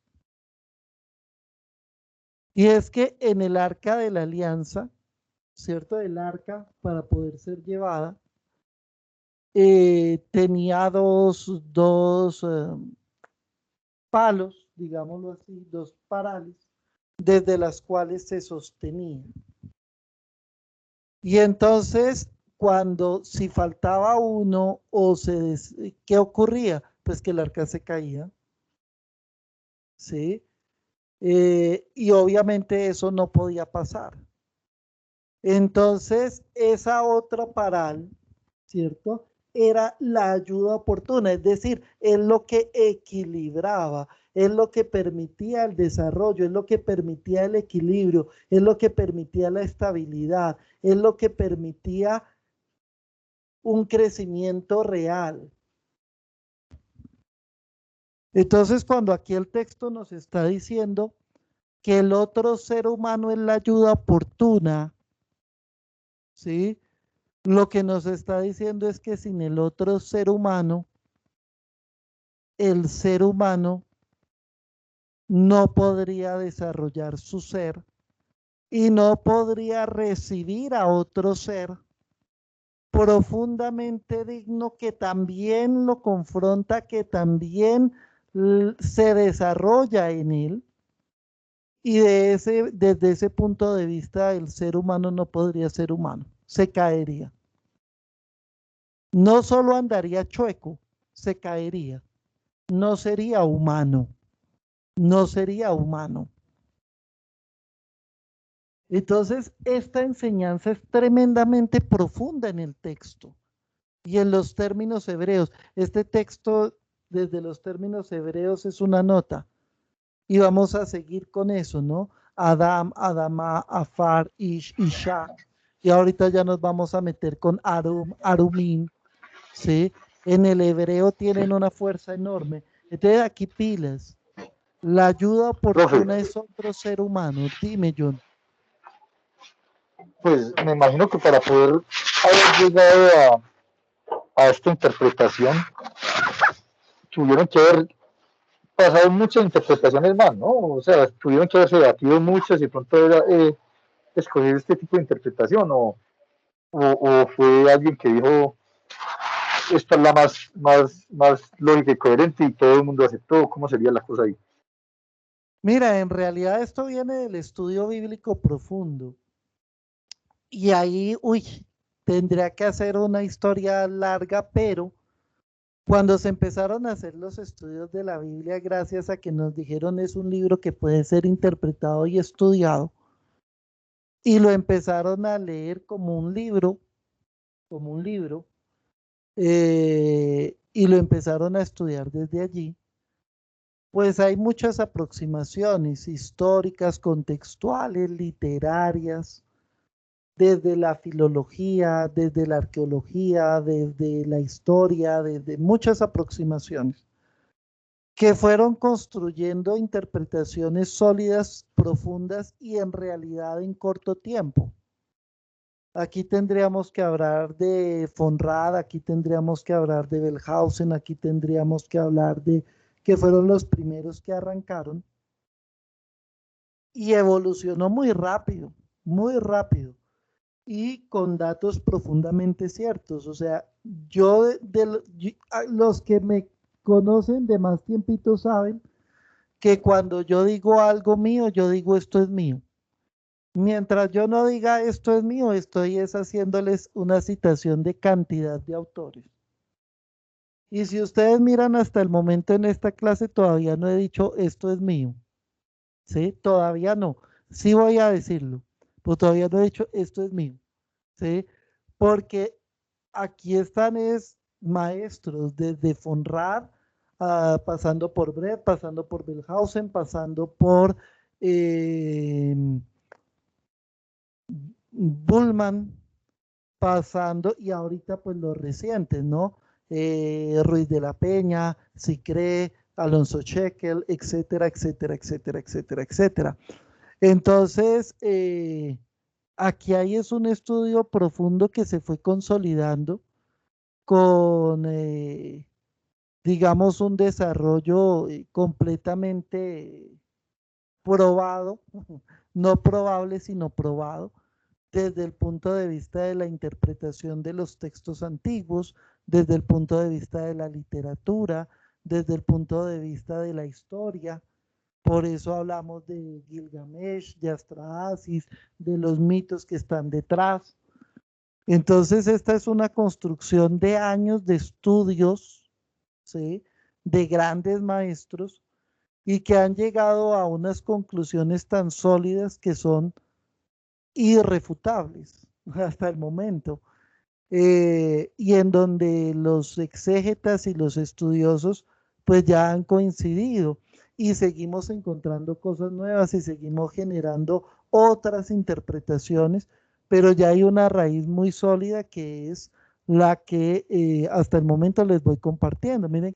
Y es que en el arca de la alianza, ¿cierto? El arca para poder ser llevada, tenía dos palos, digámoslo así, dos parales, desde las cuales se sostenía. Y entonces, si faltaba uno ¿qué ocurría? Pues que el arca se caía, ¿sí? Y obviamente eso no podía pasar. Entonces, esa otra paral, ¿cierto? Era la ayuda oportuna, es decir, es lo que equilibraba, es lo que permitía el desarrollo, es lo que permitía el equilibrio, es lo que permitía la estabilidad, es lo que permitía un crecimiento real. Entonces, cuando aquí el texto nos está diciendo que el otro ser humano es la ayuda oportuna, ¿sí? Lo que nos está diciendo es que sin el otro ser humano, el ser humano no podría desarrollar su ser y no podría recibir a otro ser profundamente digno que también lo confronta, que también se desarrolla en él. Y desde ese punto de vista, el ser humano no podría ser humano, se caería. No solo andaría chueco, se caería. No sería humano, no sería humano. Entonces, esta enseñanza es tremendamente profunda en el texto y en los términos hebreos. Este texto, desde los términos hebreos, es una nota. Y vamos a seguir con eso, ¿no? Adam, Adama, Afar, Ish, Isha. Y ahorita ya nos vamos a meter con Arum, Arumín, ¿sí? En el hebreo tienen una fuerza enorme. Entonces aquí pilas. La ayuda Profe, oportuna es otro ser humano. Dime, John. pues me imagino que para poder haber llegado a esta interpretación, tuvieron que haber pasado muchas interpretaciones más, ¿no? O sea, tuvieron que haberse debatido muchas y pronto escoger este tipo de interpretación, o fue alguien que dijo, esta es la más lógica y coherente y todo el mundo aceptó. ¿Cómo sería la cosa ahí? Mira, en realidad esto viene del estudio bíblico profundo. Y ahí, tendría que hacer una historia larga, pero cuando se empezaron a hacer los estudios de la Biblia, gracias a que nos dijeron es un libro que puede ser interpretado y estudiado, y lo empezaron a leer como un libro, y lo empezaron a estudiar desde allí, pues hay muchas aproximaciones históricas, contextuales, literarias, desde la filología, desde la arqueología, desde la historia, desde muchas aproximaciones, que fueron construyendo interpretaciones sólidas, profundas y en realidad en corto tiempo. Aquí tendríamos que hablar de von Rad, aquí tendríamos que hablar de Wellhausen, aquí tendríamos que hablar de que fueron los primeros que arrancaron y evolucionó muy rápido y con datos profundamente ciertos. O sea, los que me conocen de más tiempito saben que cuando yo digo algo mío, yo digo esto es mío. Mientras yo no diga esto es mío, estoy haciéndoles una citación de cantidad de autores. Y si ustedes miran hasta el momento en esta clase, todavía no he dicho esto es mío. ¿Sí? Todavía no. Sí voy a decirlo, pero todavía no he dicho esto es mío. ¿Sí? Porque aquí están maestros desde von Rad, pasando por Brett, pasando por Wellhausen, pasando por Bullman, pasando, y ahorita pues los recientes, ¿no? Ruiz de la Peña, Sicré, Alonso Shekel, etcétera, etcétera, etcétera, etcétera, etcétera. Entonces, aquí hay es un estudio profundo que se fue consolidando con, digamos, un desarrollo completamente probado, no probable sino probado, desde el punto de vista de la interpretación de los textos antiguos, desde el punto de vista de la literatura, desde el punto de vista de la historia. Por eso hablamos de Gilgamesh, de Astrahasis, de los mitos que están detrás. Entonces, esta es una construcción de años de estudios, ¿sí?, de grandes maestros y que han llegado a unas conclusiones tan sólidas que son irrefutables hasta el momento. Y en donde los exégetas y los estudiosos pues ya han coincidido y seguimos encontrando cosas nuevas y seguimos generando otras interpretaciones, pero ya hay una raíz muy sólida que es la que hasta el momento les voy compartiendo. Miren.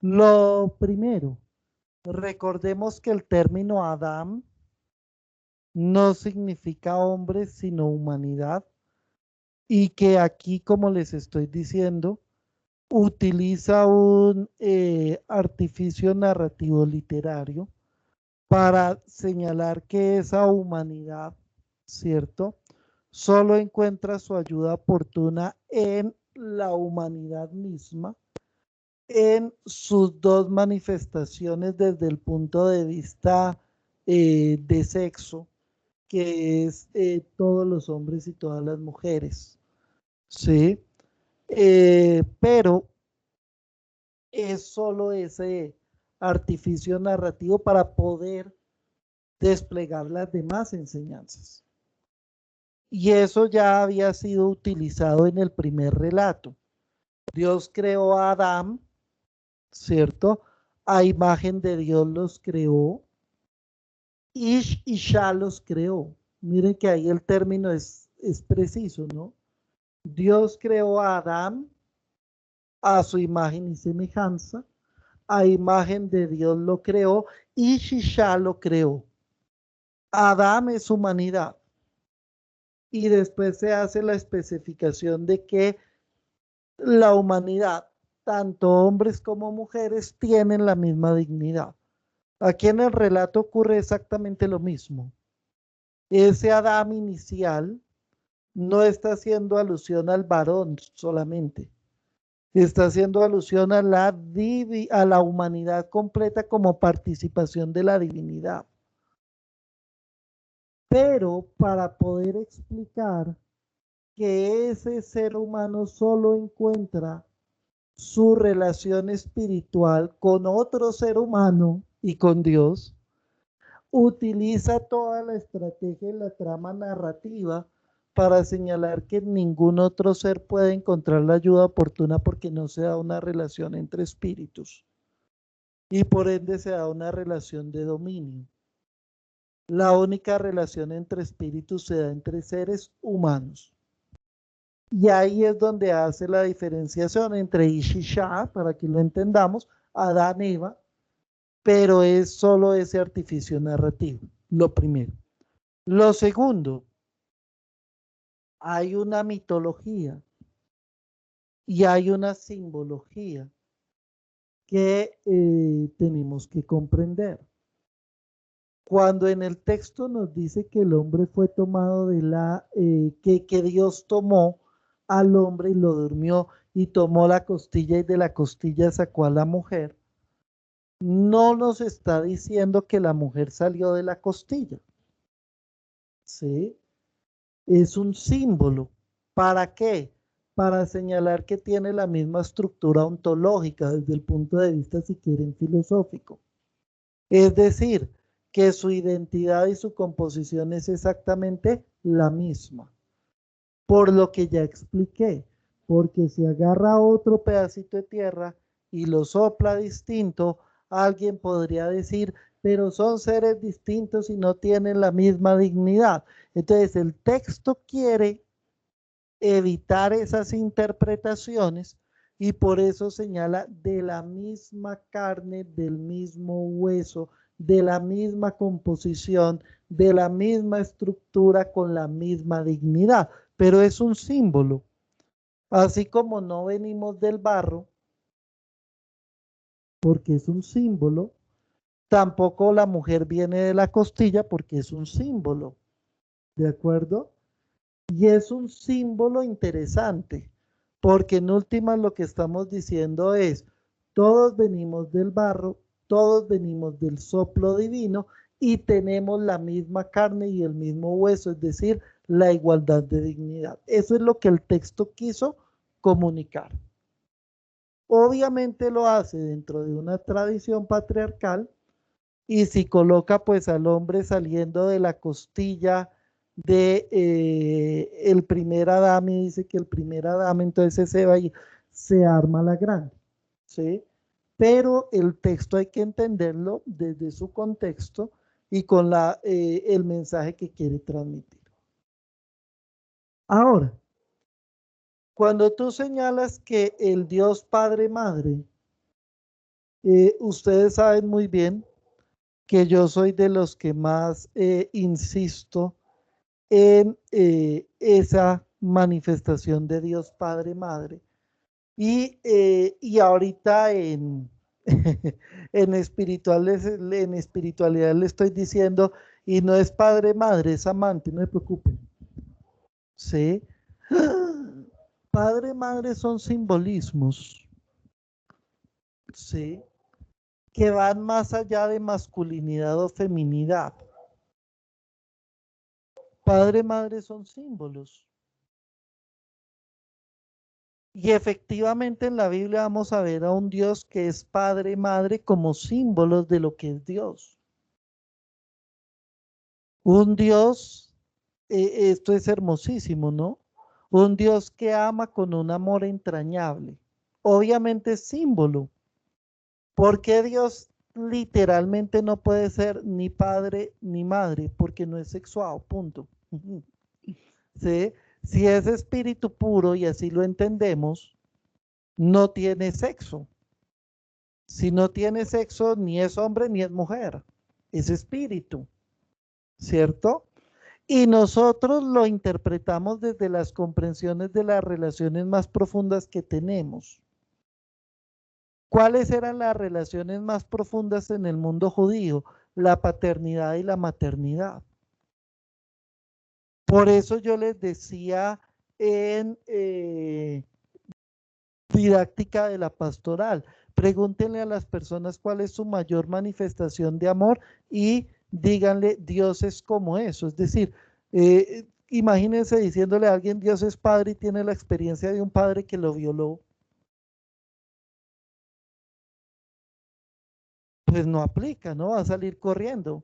Lo primero, recordemos que el término Adán no significa hombre, sino humanidad, y que aquí, como les estoy diciendo, utiliza un artificio narrativo literario para señalar que esa humanidad, ¿cierto? Solo encuentra su ayuda oportuna en la humanidad misma, en sus dos manifestaciones desde el punto de vista de sexo, que es todos los hombres y todas las mujeres, ¿sí? Pero es solo ese artificio narrativo para poder desplegar las demás enseñanzas. Y eso ya había sido utilizado en el primer relato. Dios creó a Adán, ¿cierto? A imagen de Dios los creó. Ish y Shah los creó. Miren que ahí el término es preciso, ¿no? Dios creó a Adán a su imagen y semejanza. A imagen de Dios lo creó. Ish y Shah lo creó. Adán es humanidad. Y después se hace la especificación de que la humanidad, tanto hombres como mujeres, tienen la misma dignidad. Aquí en el relato ocurre exactamente lo mismo. Ese Adán inicial no está haciendo alusión al varón solamente, está haciendo alusión a la humanidad completa como participación de la divinidad. Pero para poder explicar que ese ser humano solo encuentra su relación espiritual con otro ser humano y con Dios, utiliza toda la estrategia y la trama narrativa para señalar que ningún otro ser puede encontrar la ayuda oportuna porque no se da una relación entre espíritus y por ende se da una relación de dominio. La única relación entre espíritus se da entre seres humanos. Y ahí es donde hace la diferenciación entre Ish y Shah, para que lo entendamos, Adán y Eva, pero es solo ese artificio narrativo, lo primero. Lo segundo, hay una mitología y hay una simbología que tenemos que comprender. Cuando en el texto nos dice que el hombre fue tomado que Dios tomó al hombre y lo durmió y tomó la costilla y de la costilla sacó a la mujer, no nos está diciendo que la mujer salió de la costilla, ¿sí? Es un símbolo. ¿Para qué? Para señalar que tiene la misma estructura ontológica desde el punto de vista, si quieren, filosófico. Es decir, que su identidad y su composición es exactamente la misma. Por lo que ya expliqué, porque si agarra otro pedacito de tierra y lo sopla distinto, alguien podría decir, pero son seres distintos y no tienen la misma dignidad. Entonces el texto quiere evitar esas interpretaciones y por eso señala de la misma carne, del mismo hueso, de la misma composición, de la misma estructura, con la misma dignidad, pero es un símbolo. Así como no venimos del barro, porque es un símbolo, tampoco la mujer viene de la costilla porque es un símbolo, ¿de acuerdo? Y es un símbolo interesante, porque en últimas lo que estamos diciendo es, todos venimos del barro, todos venimos del soplo divino y tenemos la misma carne y el mismo hueso, es decir, la igualdad de dignidad. Eso es lo que el texto quiso comunicar. Obviamente lo hace dentro de una tradición patriarcal y si coloca pues al hombre saliendo de la costilla de el primer Adán y dice que el primer Adán entonces se va y se arma la grande, ¿sí? Pero el texto hay que entenderlo desde su contexto y con el mensaje que quiere transmitir. Ahora, cuando tú señalas que el Dios Padre Madre, ustedes saben muy bien que yo soy de los que más insisto en esa manifestación de Dios Padre Madre. Y ahorita en En espiritualidad le estoy diciendo, y no es padre, madre, es amante, no se preocupen. ¿Sí? Padre, madre son simbolismos, ¿sí? Que van más allá de masculinidad o feminidad. Padre, madre son símbolos. Y efectivamente en la Biblia vamos a ver a un Dios que es padre, madre como símbolos de lo que es Dios. Un Dios, esto es hermosísimo, ¿no? Un Dios que ama con un amor entrañable. Obviamente es símbolo. ¿Por qué Dios literalmente no puede ser ni padre ni madre? Porque no es sexuado, punto. ¿Sí? Si es espíritu puro y así lo entendemos, no tiene sexo. Si no tiene sexo, ni es hombre ni es mujer. Es espíritu, ¿cierto? Y nosotros lo interpretamos desde las comprensiones de las relaciones más profundas que tenemos. ¿Cuáles eran las relaciones más profundas en el mundo judío? La paternidad y la maternidad. Por eso yo les decía en didáctica de la pastoral, pregúntenle a las personas cuál es su mayor manifestación de amor y díganle, Dios es como eso. Es decir, imagínense diciéndole a alguien, Dios es padre y tiene la experiencia de un padre que lo violó. Pues no aplica, ¿no? Va a salir corriendo.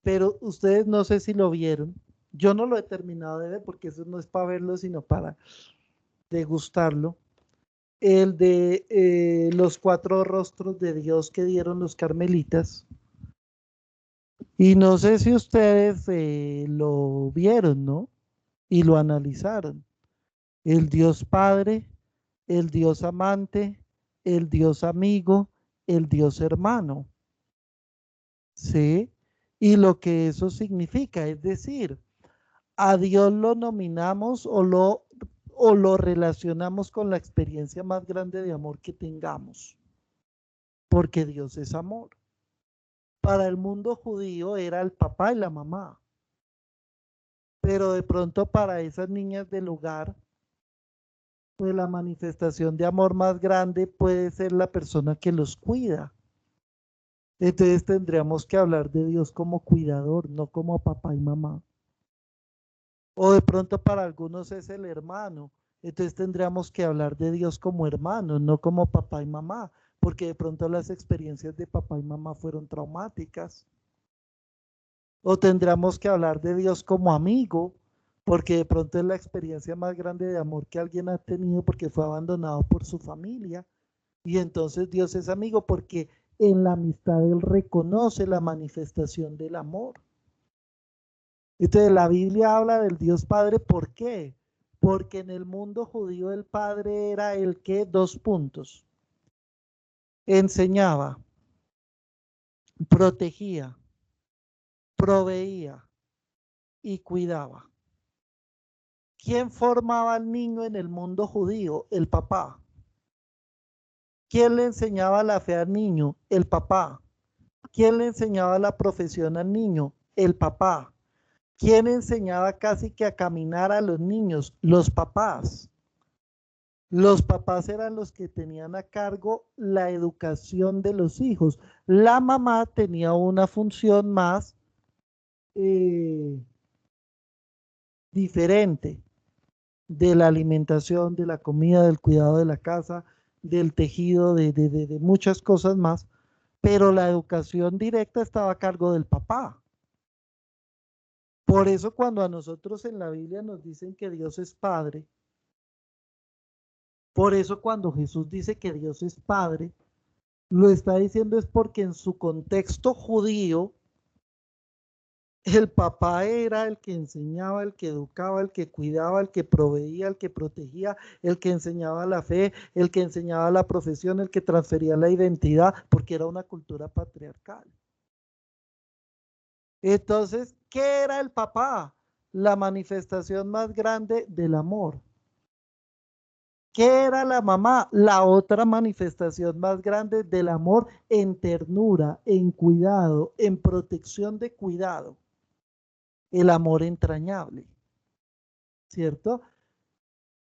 Pero ustedes no sé si lo vieron. Yo no lo he terminado de ver porque eso no es para verlo, sino para degustarlo. El de los 4 rostros de Dios que dieron los carmelitas. Y no sé si ustedes lo vieron, ¿no? Y lo analizaron. El Dios Padre, el Dios amante, el Dios amigo, el Dios hermano. ¿Sí? Y lo que eso significa, es decir, a Dios lo nominamos o lo relacionamos con la experiencia más grande de amor que tengamos, porque Dios es amor. Para el mundo judío era el papá y la mamá, pero de pronto para esas niñas del hogar, pues la manifestación de amor más grande puede ser la persona que los cuida. Entonces tendríamos que hablar de Dios como cuidador, no como papá y mamá. O de pronto para algunos es el hermano. Entonces tendríamos que hablar de Dios como hermano, no como papá y mamá, porque de pronto las experiencias de papá y mamá fueron traumáticas. O tendríamos que hablar de Dios como amigo, porque de pronto es la experiencia más grande de amor que alguien ha tenido porque fue abandonado por su familia. Y entonces Dios es amigo porque en la amistad Él reconoce la manifestación del amor. Entonces la Biblia habla del Dios Padre, ¿por qué? Porque en el mundo judío el Padre era el que, 2 puntos, enseñaba, protegía, proveía y cuidaba. ¿Quién formaba al niño en el mundo judío? El papá. ¿Quién le enseñaba la fe al niño? El papá. ¿Quién le enseñaba la profesión al niño? El papá. ¿Quién enseñaba casi que a caminar a los niños? Los papás. Los papás eran los que tenían a cargo la educación de los hijos. La mamá tenía una función más eh, diferente de la alimentación, de la comida, del cuidado de la casa, del tejido, de muchas cosas más, pero la educación directa estaba a cargo del papá. Por eso cuando a nosotros en la Biblia nos dicen que Dios es Padre, por eso cuando Jesús dice que Dios es Padre, lo está diciendo es porque en su contexto judío, el papá era el que enseñaba, el que educaba, el que cuidaba, el que proveía, el que protegía, el que enseñaba la fe, el que enseñaba la profesión, el que transfería la identidad, porque era una cultura patriarcal. Entonces, ¿qué era el papá? La manifestación más grande del amor. ¿Qué era la mamá? La otra manifestación más grande del amor en ternura, en cuidado, en protección de cuidado. El amor entrañable, ¿cierto?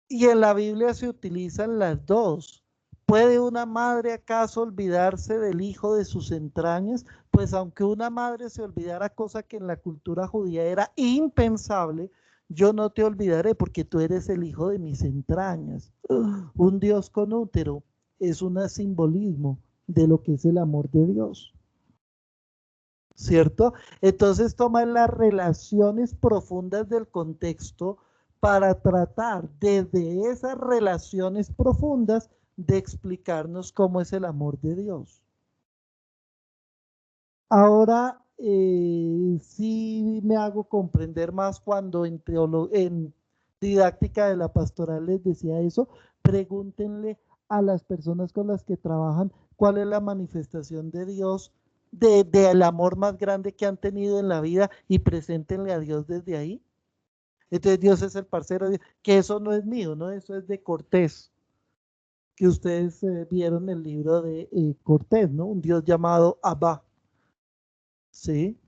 Y en la Biblia se utilizan las dos. ¿Puede una madre acaso olvidarse del hijo de sus entrañas? Pues aunque una madre se olvidara, cosa que en la cultura judía era impensable, yo no te olvidaré porque tú eres el hijo de mis entrañas. Un Dios con útero es un simbolismo de lo que es el amor de Dios, ¿cierto? Entonces toma las relaciones profundas del contexto para tratar desde esas relaciones profundas de explicarnos cómo es el amor de Dios. Ahora sí me hago comprender más cuando en didáctica de la pastoral les decía eso, pregúntenle a las personas con las que trabajan cuál es la manifestación de Dios, del amor más grande que han tenido en la vida y preséntenle a Dios desde ahí. Entonces Dios es el parcero, que eso no es mío, ¿no? Eso es de Cortés, que ustedes vieron el libro de Cortés, ¿no? Un Dios llamado Abba, ¿sí?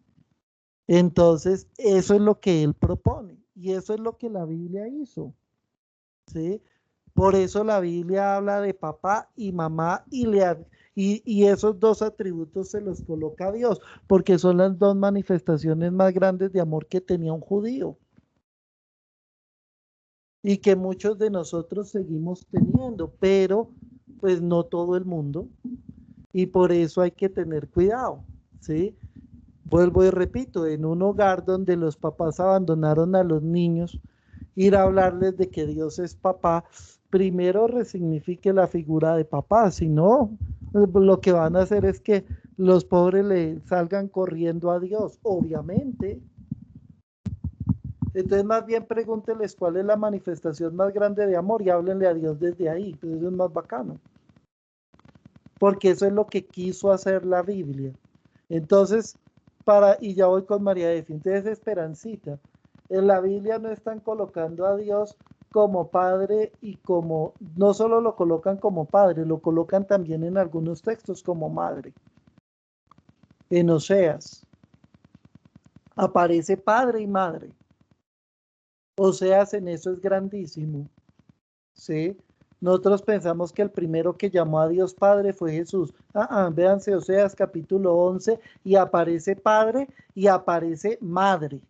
Entonces, eso es lo que él propone y eso es lo que la Biblia hizo, ¿sí? Por eso la Biblia habla de papá y mamá y esos dos atributos se los coloca a Dios, porque son las dos manifestaciones más grandes de amor que tenía un judío y que muchos de nosotros seguimos teniendo, pero pues no todo el mundo y por eso hay que tener cuidado, ¿sí? Vuelvo y repito, en un hogar donde los papás abandonaron a los niños, ir a hablarles de que Dios es papá, primero resignifique la figura de papá, si no, lo que van a hacer es que los pobres le salgan corriendo a Dios, obviamente. Entonces más bien pregúntenles cuál es la manifestación más grande de amor y háblenle a Dios desde ahí, pues eso es más bacano. Porque eso es lo que quiso hacer la Biblia. Entonces, y ya voy con María de Fin, entonces Esperancita, en la Biblia no están colocando a Dios como padre y como, no solo lo colocan como padre, lo colocan también en algunos textos como madre. En Oseas aparece padre y madre. Oseas en eso es grandísimo, ¿sí? Nosotros pensamos que el primero que llamó a Dios Padre fue Jesús. Véanse Oseas capítulo 11 y aparece Padre y aparece Madre.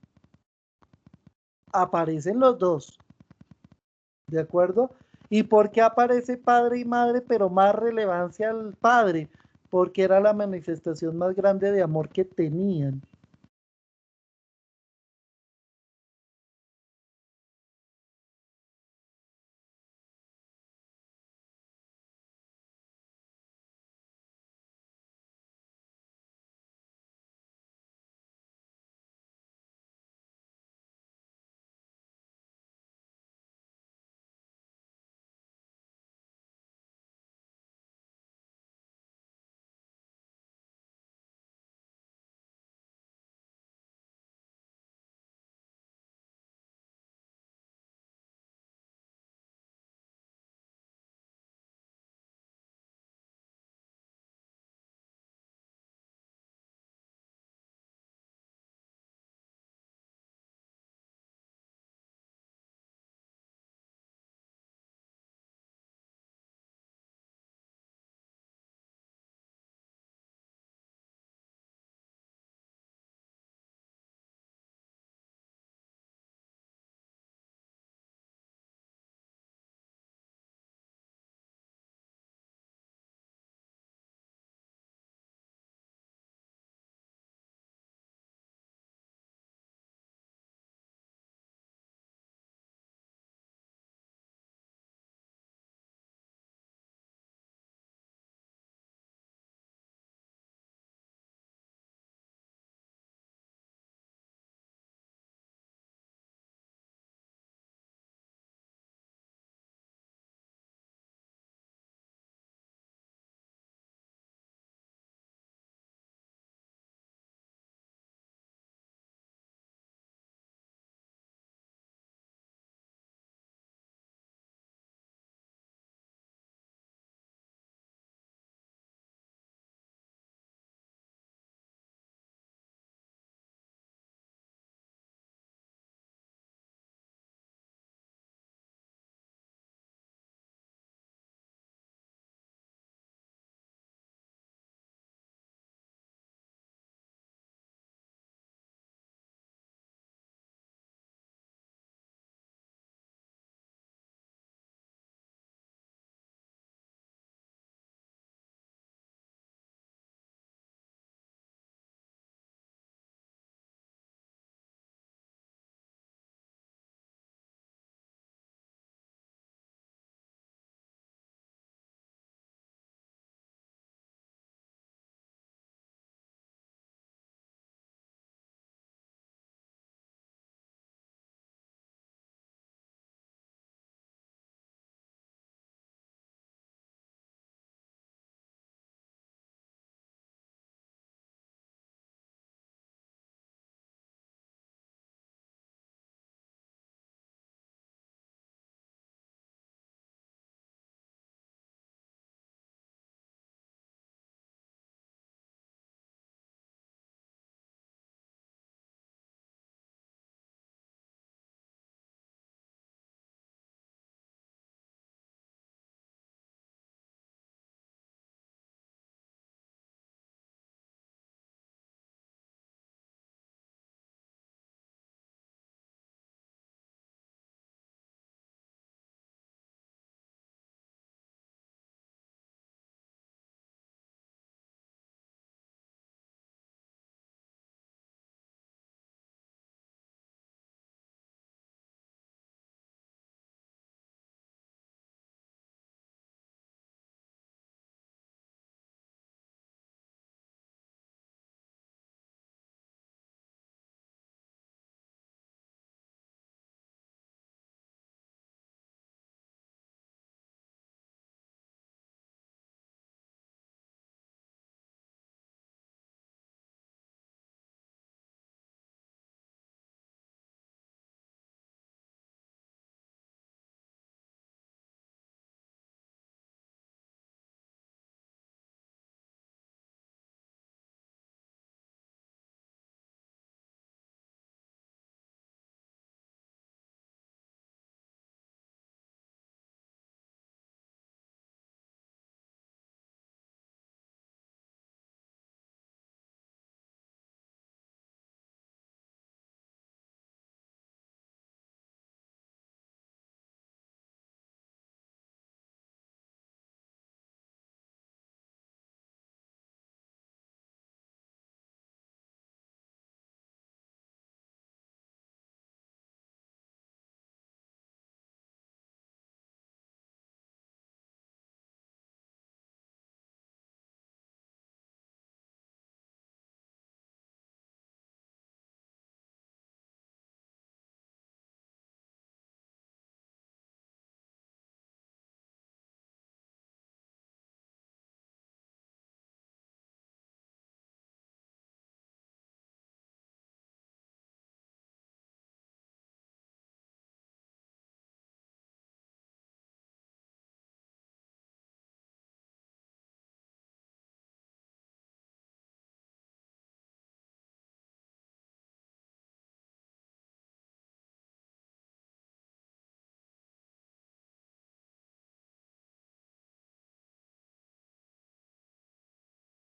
Aparecen los dos, ¿de acuerdo? ¿Y por qué aparece Padre y Madre, pero más relevancia al Padre? Porque era la manifestación más grande de amor que tenían.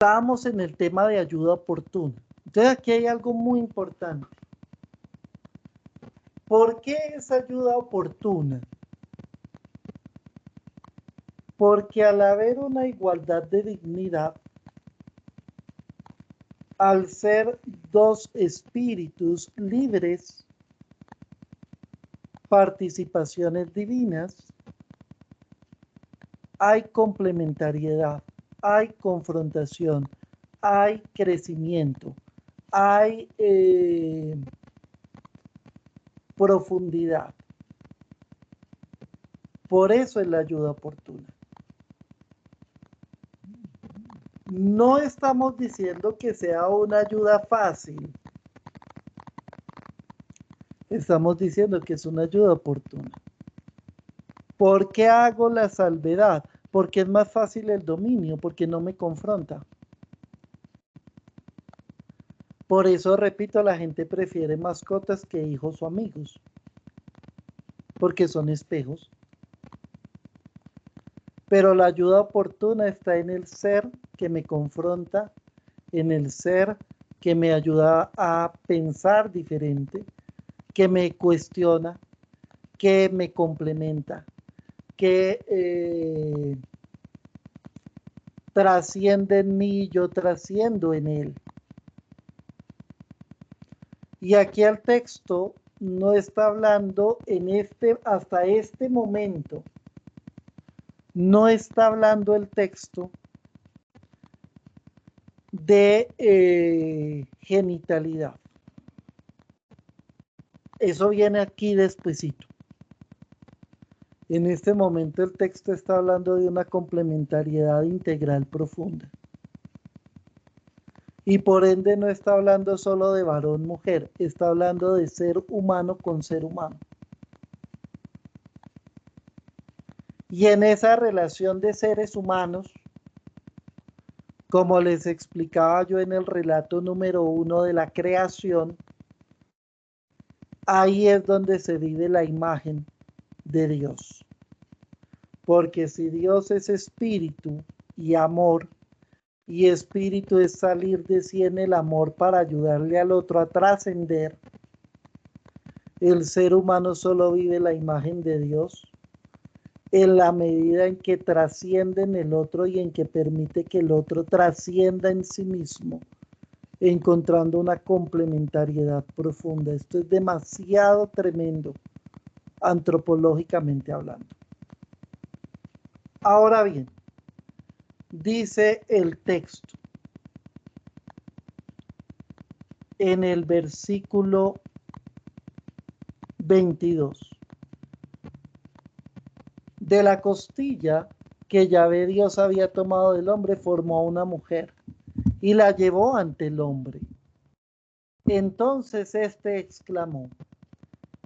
estábamos en el tema de ayuda oportuna. Entonces aquí hay algo muy importante. ¿Por qué es ayuda oportuna? Porque al haber una igualdad de dignidad, al ser dos espíritus libres, participaciones divinas, hay complementariedad, hay confrontación, hay crecimiento, hay profundidad. Por eso es la ayuda oportuna. No estamos diciendo que sea una ayuda fácil. Estamos diciendo que es una ayuda oportuna. ¿Por qué hago la salvedad? Porque es más fácil el dominio, porque no me confronta. Por eso, repito, la gente prefiere mascotas que hijos o amigos, porque son espejos. Pero la ayuda oportuna está en el ser que me confronta, en el ser que me ayuda a pensar diferente, que me cuestiona, que me complementa, que trasciende en mí y yo trasciendo en él. Y aquí el texto no está hablando hasta este momento. No está hablando el texto de genitalidad. Eso viene aquí despuesito. En este momento el texto está hablando de una complementariedad integral profunda. Y por ende no está hablando solo de varón-mujer, está hablando de ser humano con ser humano. Y en esa relación de seres humanos, como les explicaba yo en el relato número 1 de la creación, ahí es donde se vive la imagen de Dios. Porque si Dios es espíritu y amor, y espíritu es salir de sí en el amor para ayudarle al otro a trascender, el ser humano solo vive la imagen de Dios en la medida en que trasciende en el otro y en que permite que el otro trascienda en sí mismo, encontrando una complementariedad profunda. Esto es demasiado tremendo, antropológicamente hablando. Ahora bien, dice el texto en el versículo 22. De la costilla que Yahvé Dios había tomado del hombre, formó a una mujer y la llevó ante el hombre. Entonces éste exclamó: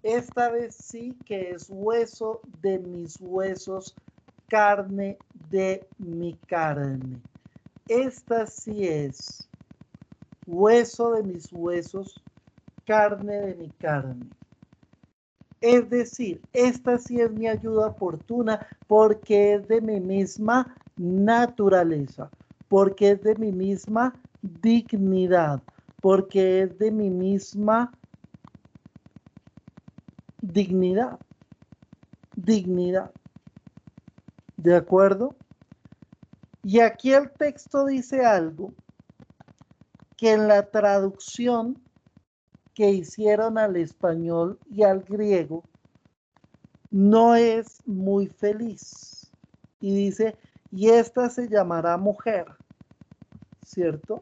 esta vez sí que es hueso de mis huesos, carne de mi carne. Esta sí es hueso de mis huesos, carne de mi carne. Es decir, esta sí es mi ayuda oportuna porque es de mi misma naturaleza, porque es de mi misma dignidad, porque es de mi misma dignidad. ¿De acuerdo? Y aquí el texto dice algo que en la traducción que hicieron al español y al griego no es muy feliz. Y dice, y esta se llamará mujer, ¿cierto?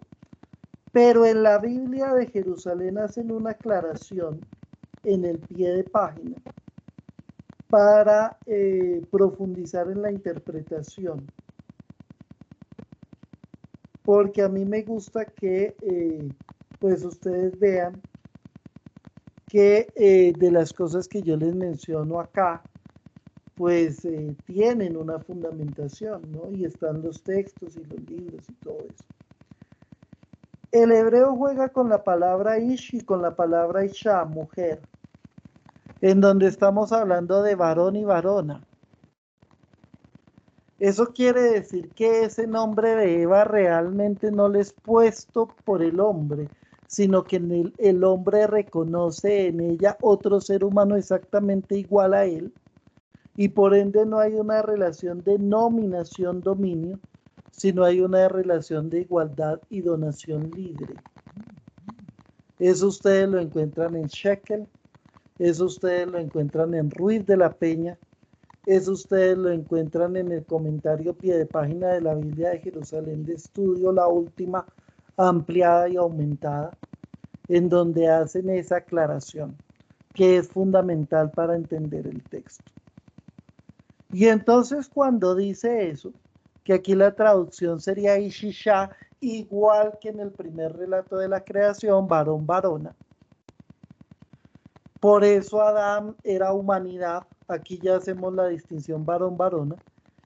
Pero en la Biblia de Jerusalén hacen una aclaración en el pie de página para profundizar en la interpretación. Porque a mí me gusta que pues ustedes vean que de las cosas que yo les menciono acá, pues tienen una fundamentación, ¿no? Y están los textos y los libros y todo eso. El hebreo juega con la palabra ish y con la palabra isha, mujer, en donde estamos hablando de varón y varona. Eso quiere decir que ese nombre de Eva realmente no le es puesto por el hombre, sino que el hombre reconoce en ella otro ser humano exactamente igual a él, y por ende no hay una relación de nominación-dominio, sino hay una relación de igualdad y donación libre. Eso ustedes lo encuentran en Shekel, eso ustedes lo encuentran en Ruiz de la Peña, eso ustedes lo encuentran en el comentario pie de página de la Biblia de Jerusalén de Estudio, la última, ampliada y aumentada, en donde hacen esa aclaración, que es fundamental para entender el texto. Y entonces cuando dice eso, que aquí la traducción sería Ishisha, igual que en el primer relato de la creación, varón, varona. Por eso Adán era humanidad, aquí ya hacemos la distinción varón, varona,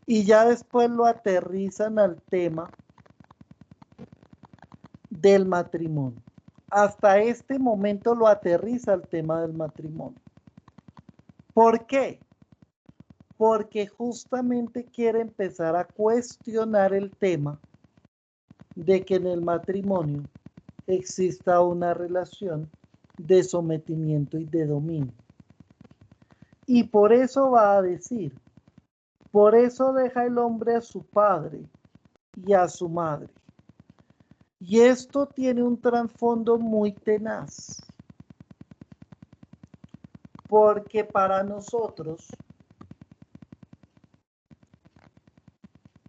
y ya después lo aterrizan al tema del matrimonio. Hasta este momento lo aterriza al tema del matrimonio. ¿Por qué? Porque justamente quiere empezar a cuestionar el tema de que en el matrimonio exista una relación de sometimiento y de dominio. Y por eso va a decir, por eso deja el hombre a su padre y a su madre. Y esto tiene un trasfondo muy tenaz, porque para nosotros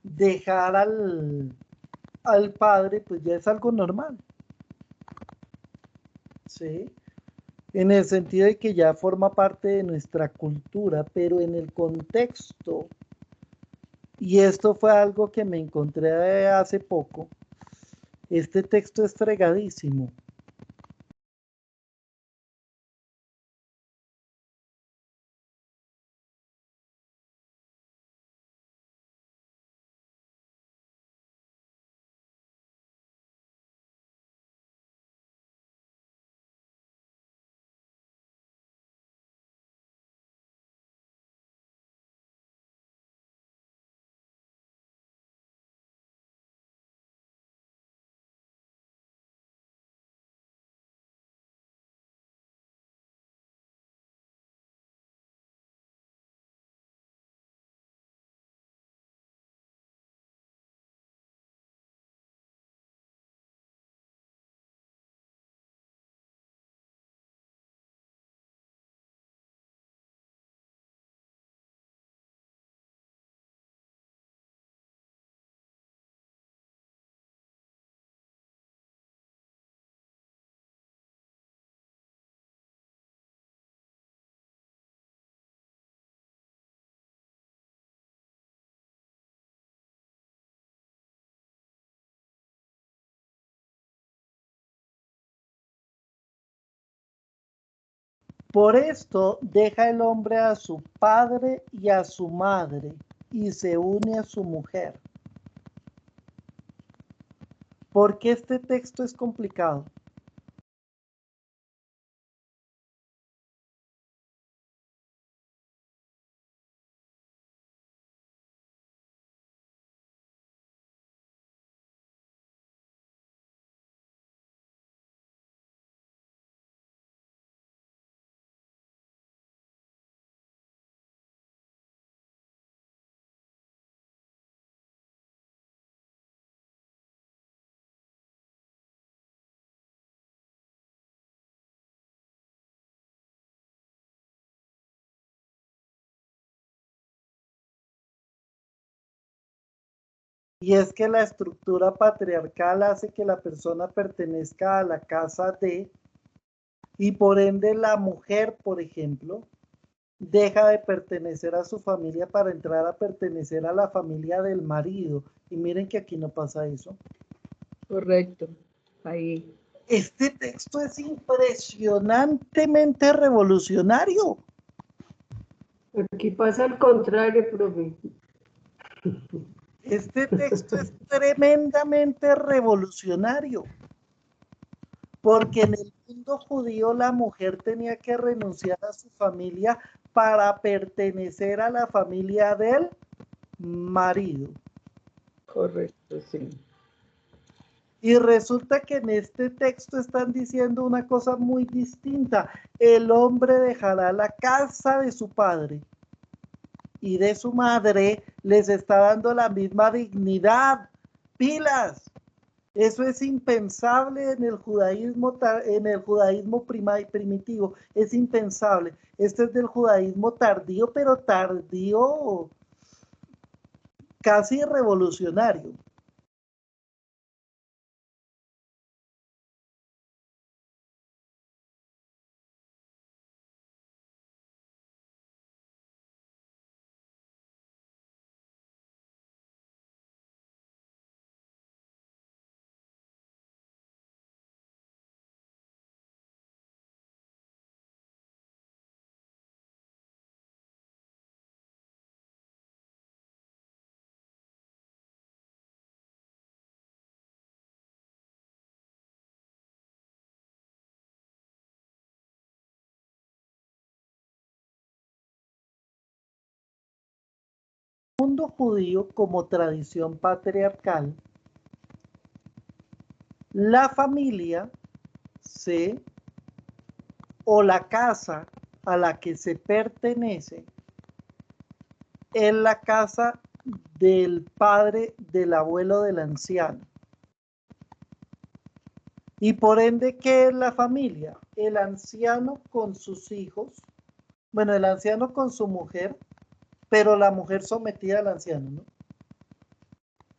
dejar al padre pues ya es algo normal, ¿sí? En el sentido de que ya forma parte de nuestra cultura, pero en el contexto, y esto fue algo que me encontré hace poco, este texto es fregadísimo. Por esto deja el hombre a su padre y a su madre y se une a su mujer. ¿Por qué este texto es complicado? Y es que la estructura patriarcal hace que la persona pertenezca a la casa de, y por ende la mujer, por ejemplo, deja de pertenecer a su familia para entrar a pertenecer a la familia del marido. Y miren que aquí no pasa eso. Correcto, ahí. Este texto es impresionantemente revolucionario. Aquí pasa al contrario, profe. Este texto es tremendamente revolucionario, porque en el mundo judío la mujer tenía que renunciar a su familia para pertenecer a la familia del marido. Correcto, sí. Y resulta que en este texto están diciendo una cosa muy distinta. El hombre dejará la casa de su padre y de su madre, les está dando la misma dignidad. Pilas. Eso es impensable en el judaísmo primitivo. Es impensable. Este es del judaísmo tardío, pero tardío casi revolucionario. El mundo judío, como tradición patriarcal, la familia o la casa a la que se pertenece es la casa del padre, del abuelo del anciano. Y por ende, ¿qué es la familia? El anciano con sus hijos, bueno, el anciano con su mujer, pero la mujer sometida al anciano, ¿no?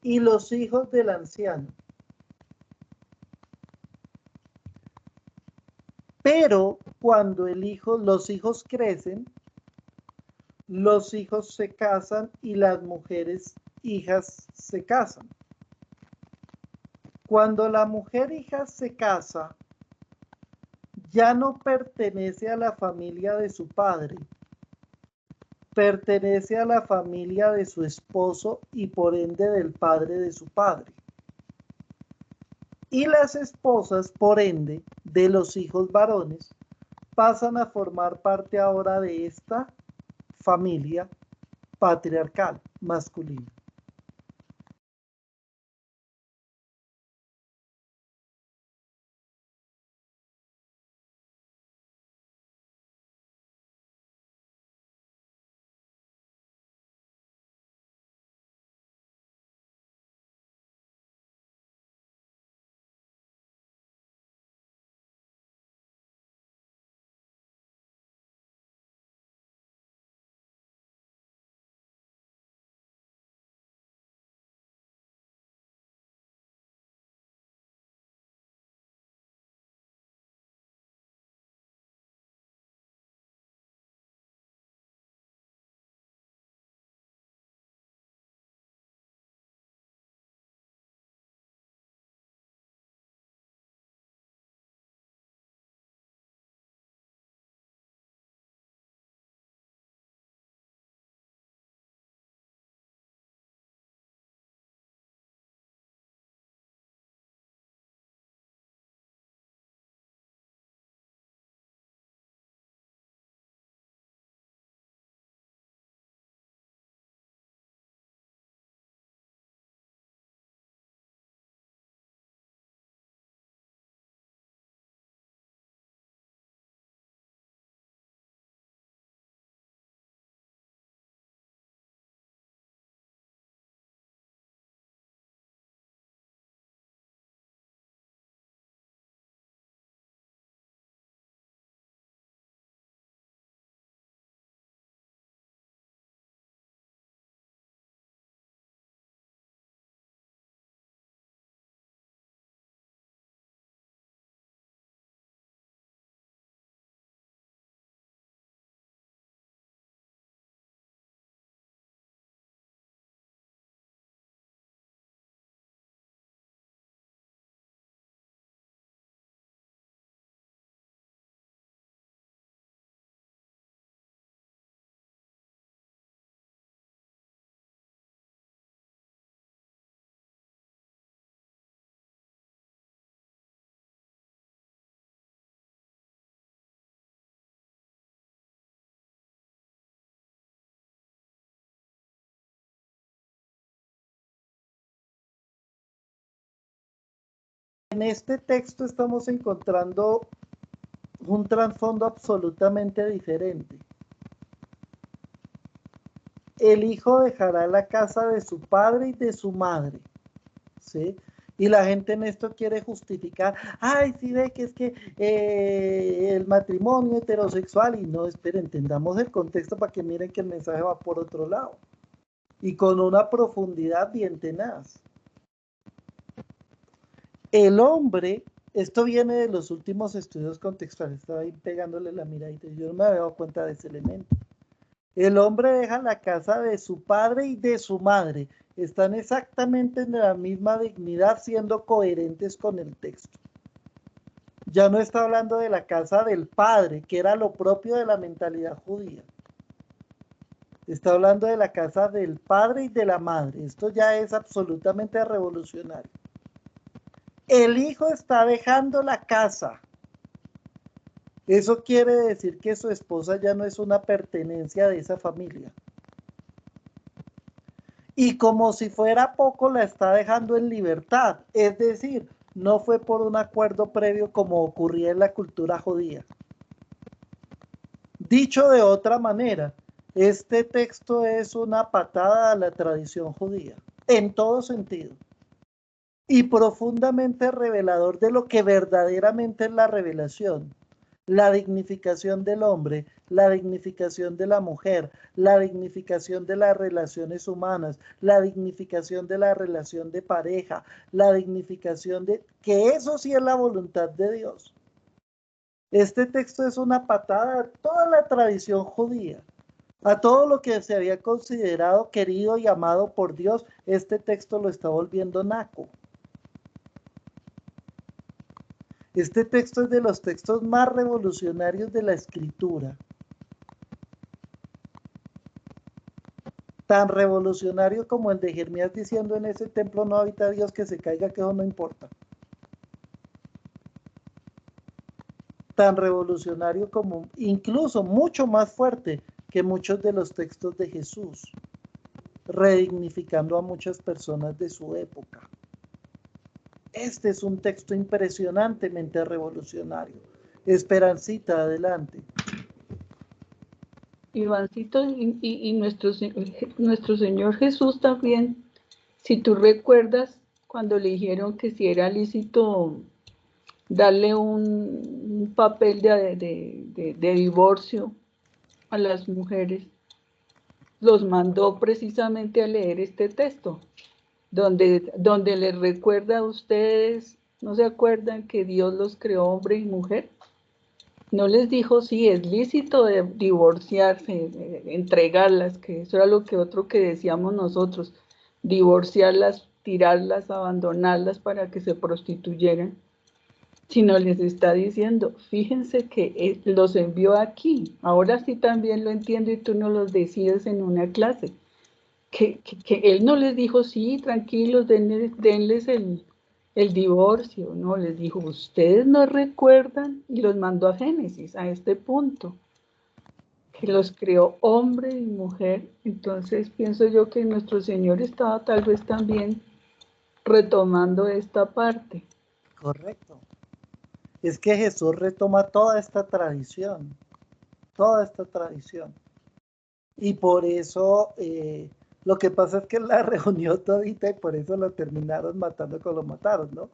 Y los hijos del anciano. Pero cuando los hijos crecen, los hijos se casan y las mujeres hijas se casan. Cuando la mujer hija se casa, ya no pertenece a la familia de su padre, pertenece a la familia de su esposo y por ende del padre de su padre. Y las esposas, por ende, de los hijos varones, pasan a formar parte ahora de esta familia patriarcal masculina. en este texto estamos encontrando un trasfondo absolutamente diferente. El hijo dejará la casa de su padre y de su madre, ¿sí? Y la gente en esto quiere justificar, ay, sí ve que es que el matrimonio heterosexual, y no, esperen, entendamos el contexto para que miren que el mensaje va por otro lado, y con una profundidad bien tenaz. El hombre, esto viene de los últimos estudios contextuales, estaba ahí pegándole la miradita, yo no me había dado cuenta de ese elemento. El hombre deja la casa de su padre y de su madre. Están exactamente en la misma dignidad, siendo coherentes con el texto. Ya no está hablando de la casa del padre, que era lo propio de la mentalidad judía. Está hablando de la casa del padre y de la madre. Esto ya es absolutamente revolucionario. El hijo está dejando la casa. Eso quiere decir que su esposa ya no es una pertenencia de esa familia. Y como si fuera poco, la está dejando en libertad. Es decir, no fue por un acuerdo previo como ocurría en la cultura judía. Dicho de otra manera, este texto es una patada a la tradición judía, en todo sentido. Y profundamente revelador de lo que verdaderamente es la revelación. La dignificación del hombre, la dignificación de la mujer, la dignificación de las relaciones humanas, la dignificación de la relación de pareja, la dignificación de... que eso sí es la voluntad de Dios. Este texto es una patada a toda la tradición judía, a todo lo que se había considerado querido y amado por Dios. Este texto lo está volviendo naco. Este texto es de los textos más revolucionarios de la escritura. Tan revolucionario como el de Jeremías diciendo en ese templo no habita Dios, que se caiga, que eso no importa. Tan revolucionario como, incluso mucho más fuerte que muchos de los textos de Jesús, redignificando a muchas personas de su época. Este es un texto impresionantemente revolucionario. Esperancita, adelante. Ivancito, y nuestro Señor Jesús también, si tú recuerdas, cuando le dijeron que si era lícito darle un papel de divorcio a las mujeres, los mandó precisamente a leer este texto, donde les recuerda a ustedes, ¿no se acuerdan que Dios los creó hombre y mujer? No les dijo, sí, es lícito de divorciarse, entregarlas, que eso era lo que otro que decíamos nosotros, divorciarlas, tirarlas, abandonarlas para que se prostituyeran, sino les está diciendo, fíjense que los envió aquí, ahora sí también lo entiendo y tú no los decides en una clase, que él no les dijo, sí, tranquilos, denles el divorcio, no, les dijo, ustedes no recuerdan, y los mandó a Génesis, a este punto, que los creó hombre y mujer. Entonces pienso yo que nuestro Señor estaba tal vez también retomando esta parte. Correcto. Es que Jesús retoma toda esta tradición, toda esta tradición. Y por eso lo que pasa es que la reunió todita y por eso lo terminaron matando como lo mataron, ¿no?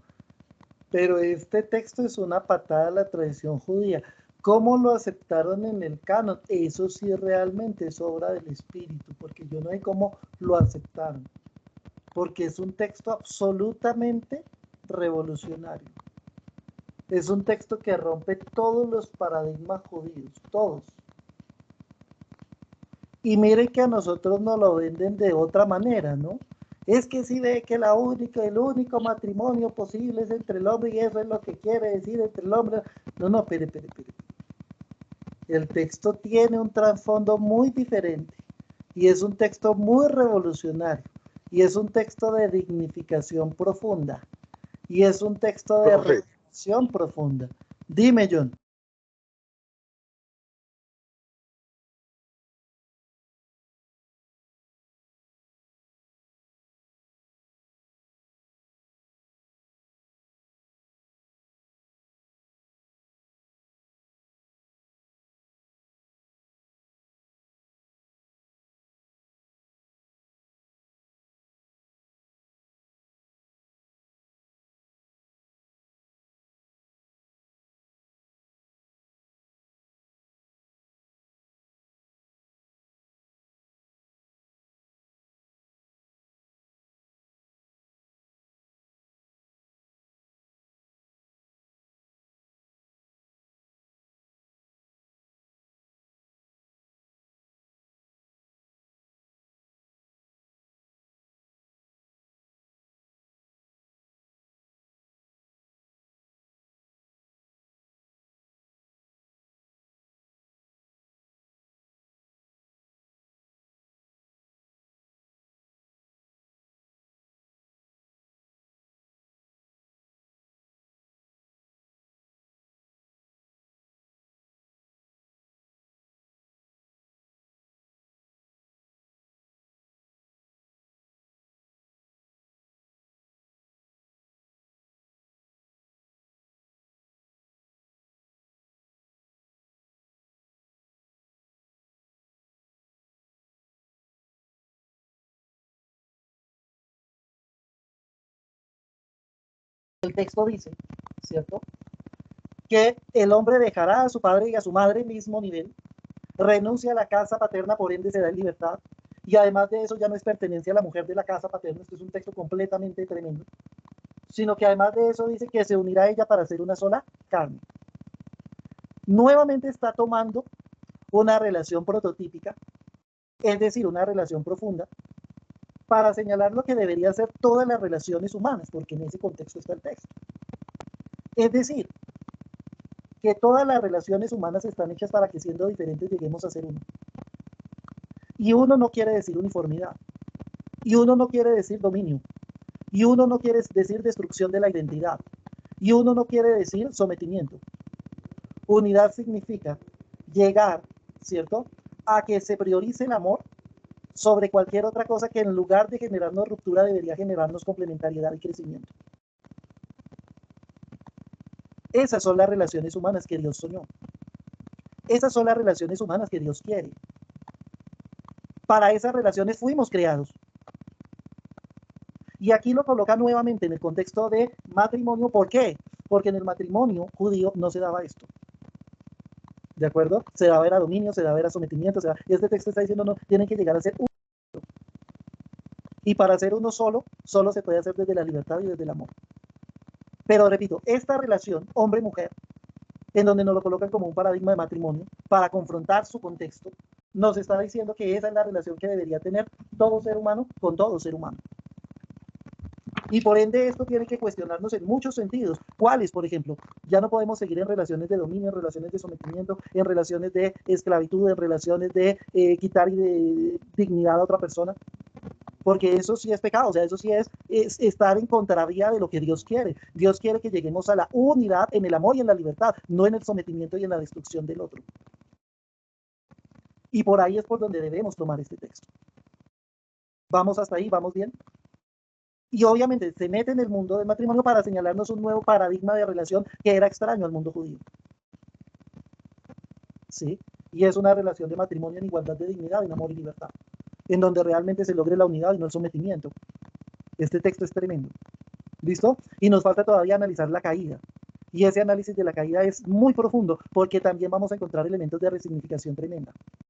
Pero este texto es una patada a la tradición judía. ¿Cómo lo aceptaron en el canon? Eso sí realmente es obra del Espíritu, porque yo no sé cómo lo aceptaron. Porque es un texto absolutamente revolucionario. Es un texto que rompe todos los paradigmas judíos, todos. Y mire que a nosotros nos lo venden de otra manera, ¿no? Es que si ve que el único matrimonio posible es entre el hombre y eso es lo que quiere decir entre el hombre. No, espere. El texto tiene un trasfondo muy diferente y es un texto muy revolucionario y es un texto de dignificación profunda y es un texto de reflexión profunda. Dime, John. el texto dice, ¿cierto? Que el hombre dejará a su padre y a su madre mismo nivel, renuncia a la casa paterna, por ende se da en libertad, y además de eso ya no es pertenencia a la mujer de la casa paterna, esto es un texto completamente tremendo, sino que además de eso dice que se unirá a ella para ser una sola carne. Nuevamente está tomando una relación prototípica, es decir, una relación profunda, para señalar lo que debería ser todas las relaciones humanas, porque en ese contexto está el texto. Es decir, que todas las relaciones humanas están hechas para que siendo diferentes lleguemos a ser uno. Y uno no quiere decir uniformidad, y uno no quiere decir dominio, y uno no quiere decir destrucción de la identidad, y uno no quiere decir sometimiento. Unidad significa llegar, ¿cierto?, a que se priorice el amor sobre cualquier otra cosa que en lugar de generarnos ruptura debería generarnos complementariedad y crecimiento. Esas son las relaciones humanas que Dios soñó. Esas son las relaciones humanas que Dios quiere. Para esas relaciones fuimos creados. Y aquí lo coloca nuevamente en el contexto de matrimonio. ¿Por qué? Porque en el matrimonio judío no se daba esto. ¿De acuerdo? Se daba era dominio, se daba era sometimiento. Este texto está diciendo no, tienen que llegar a ser uno. Y para ser uno solo, solo se puede hacer desde la libertad y desde el amor. Pero repito, esta relación hombre-mujer, en donde nos lo colocan como un paradigma de matrimonio, para confrontar su contexto, nos está diciendo que esa es la relación que debería tener todo ser humano con todo ser humano. Y por ende esto tiene que cuestionarnos en muchos sentidos. ¿Cuáles, por ejemplo? Ya no podemos seguir en relaciones de dominio, en relaciones de sometimiento, en relaciones de esclavitud, en relaciones de quitar dignidad a otra persona. Porque eso sí es pecado, o sea, eso sí es estar en contravía de lo que Dios quiere. Dios quiere que lleguemos a la unidad en el amor y en la libertad, no en el sometimiento y en la destrucción del otro. Y por ahí es por donde debemos tomar este texto. ¿Vamos hasta ahí? ¿Vamos bien? Y obviamente se mete en el mundo del matrimonio para señalarnos un nuevo paradigma de relación que era extraño al mundo judío. ¿Sí? Y es una relación de matrimonio en igualdad de dignidad, en amor y libertad, en donde realmente se logre la unidad y no el sometimiento. Este texto es tremendo. ¿Listo? Y nos falta todavía analizar la caída. Y ese análisis de la caída es muy profundo porque también vamos a encontrar elementos de resignificación tremenda.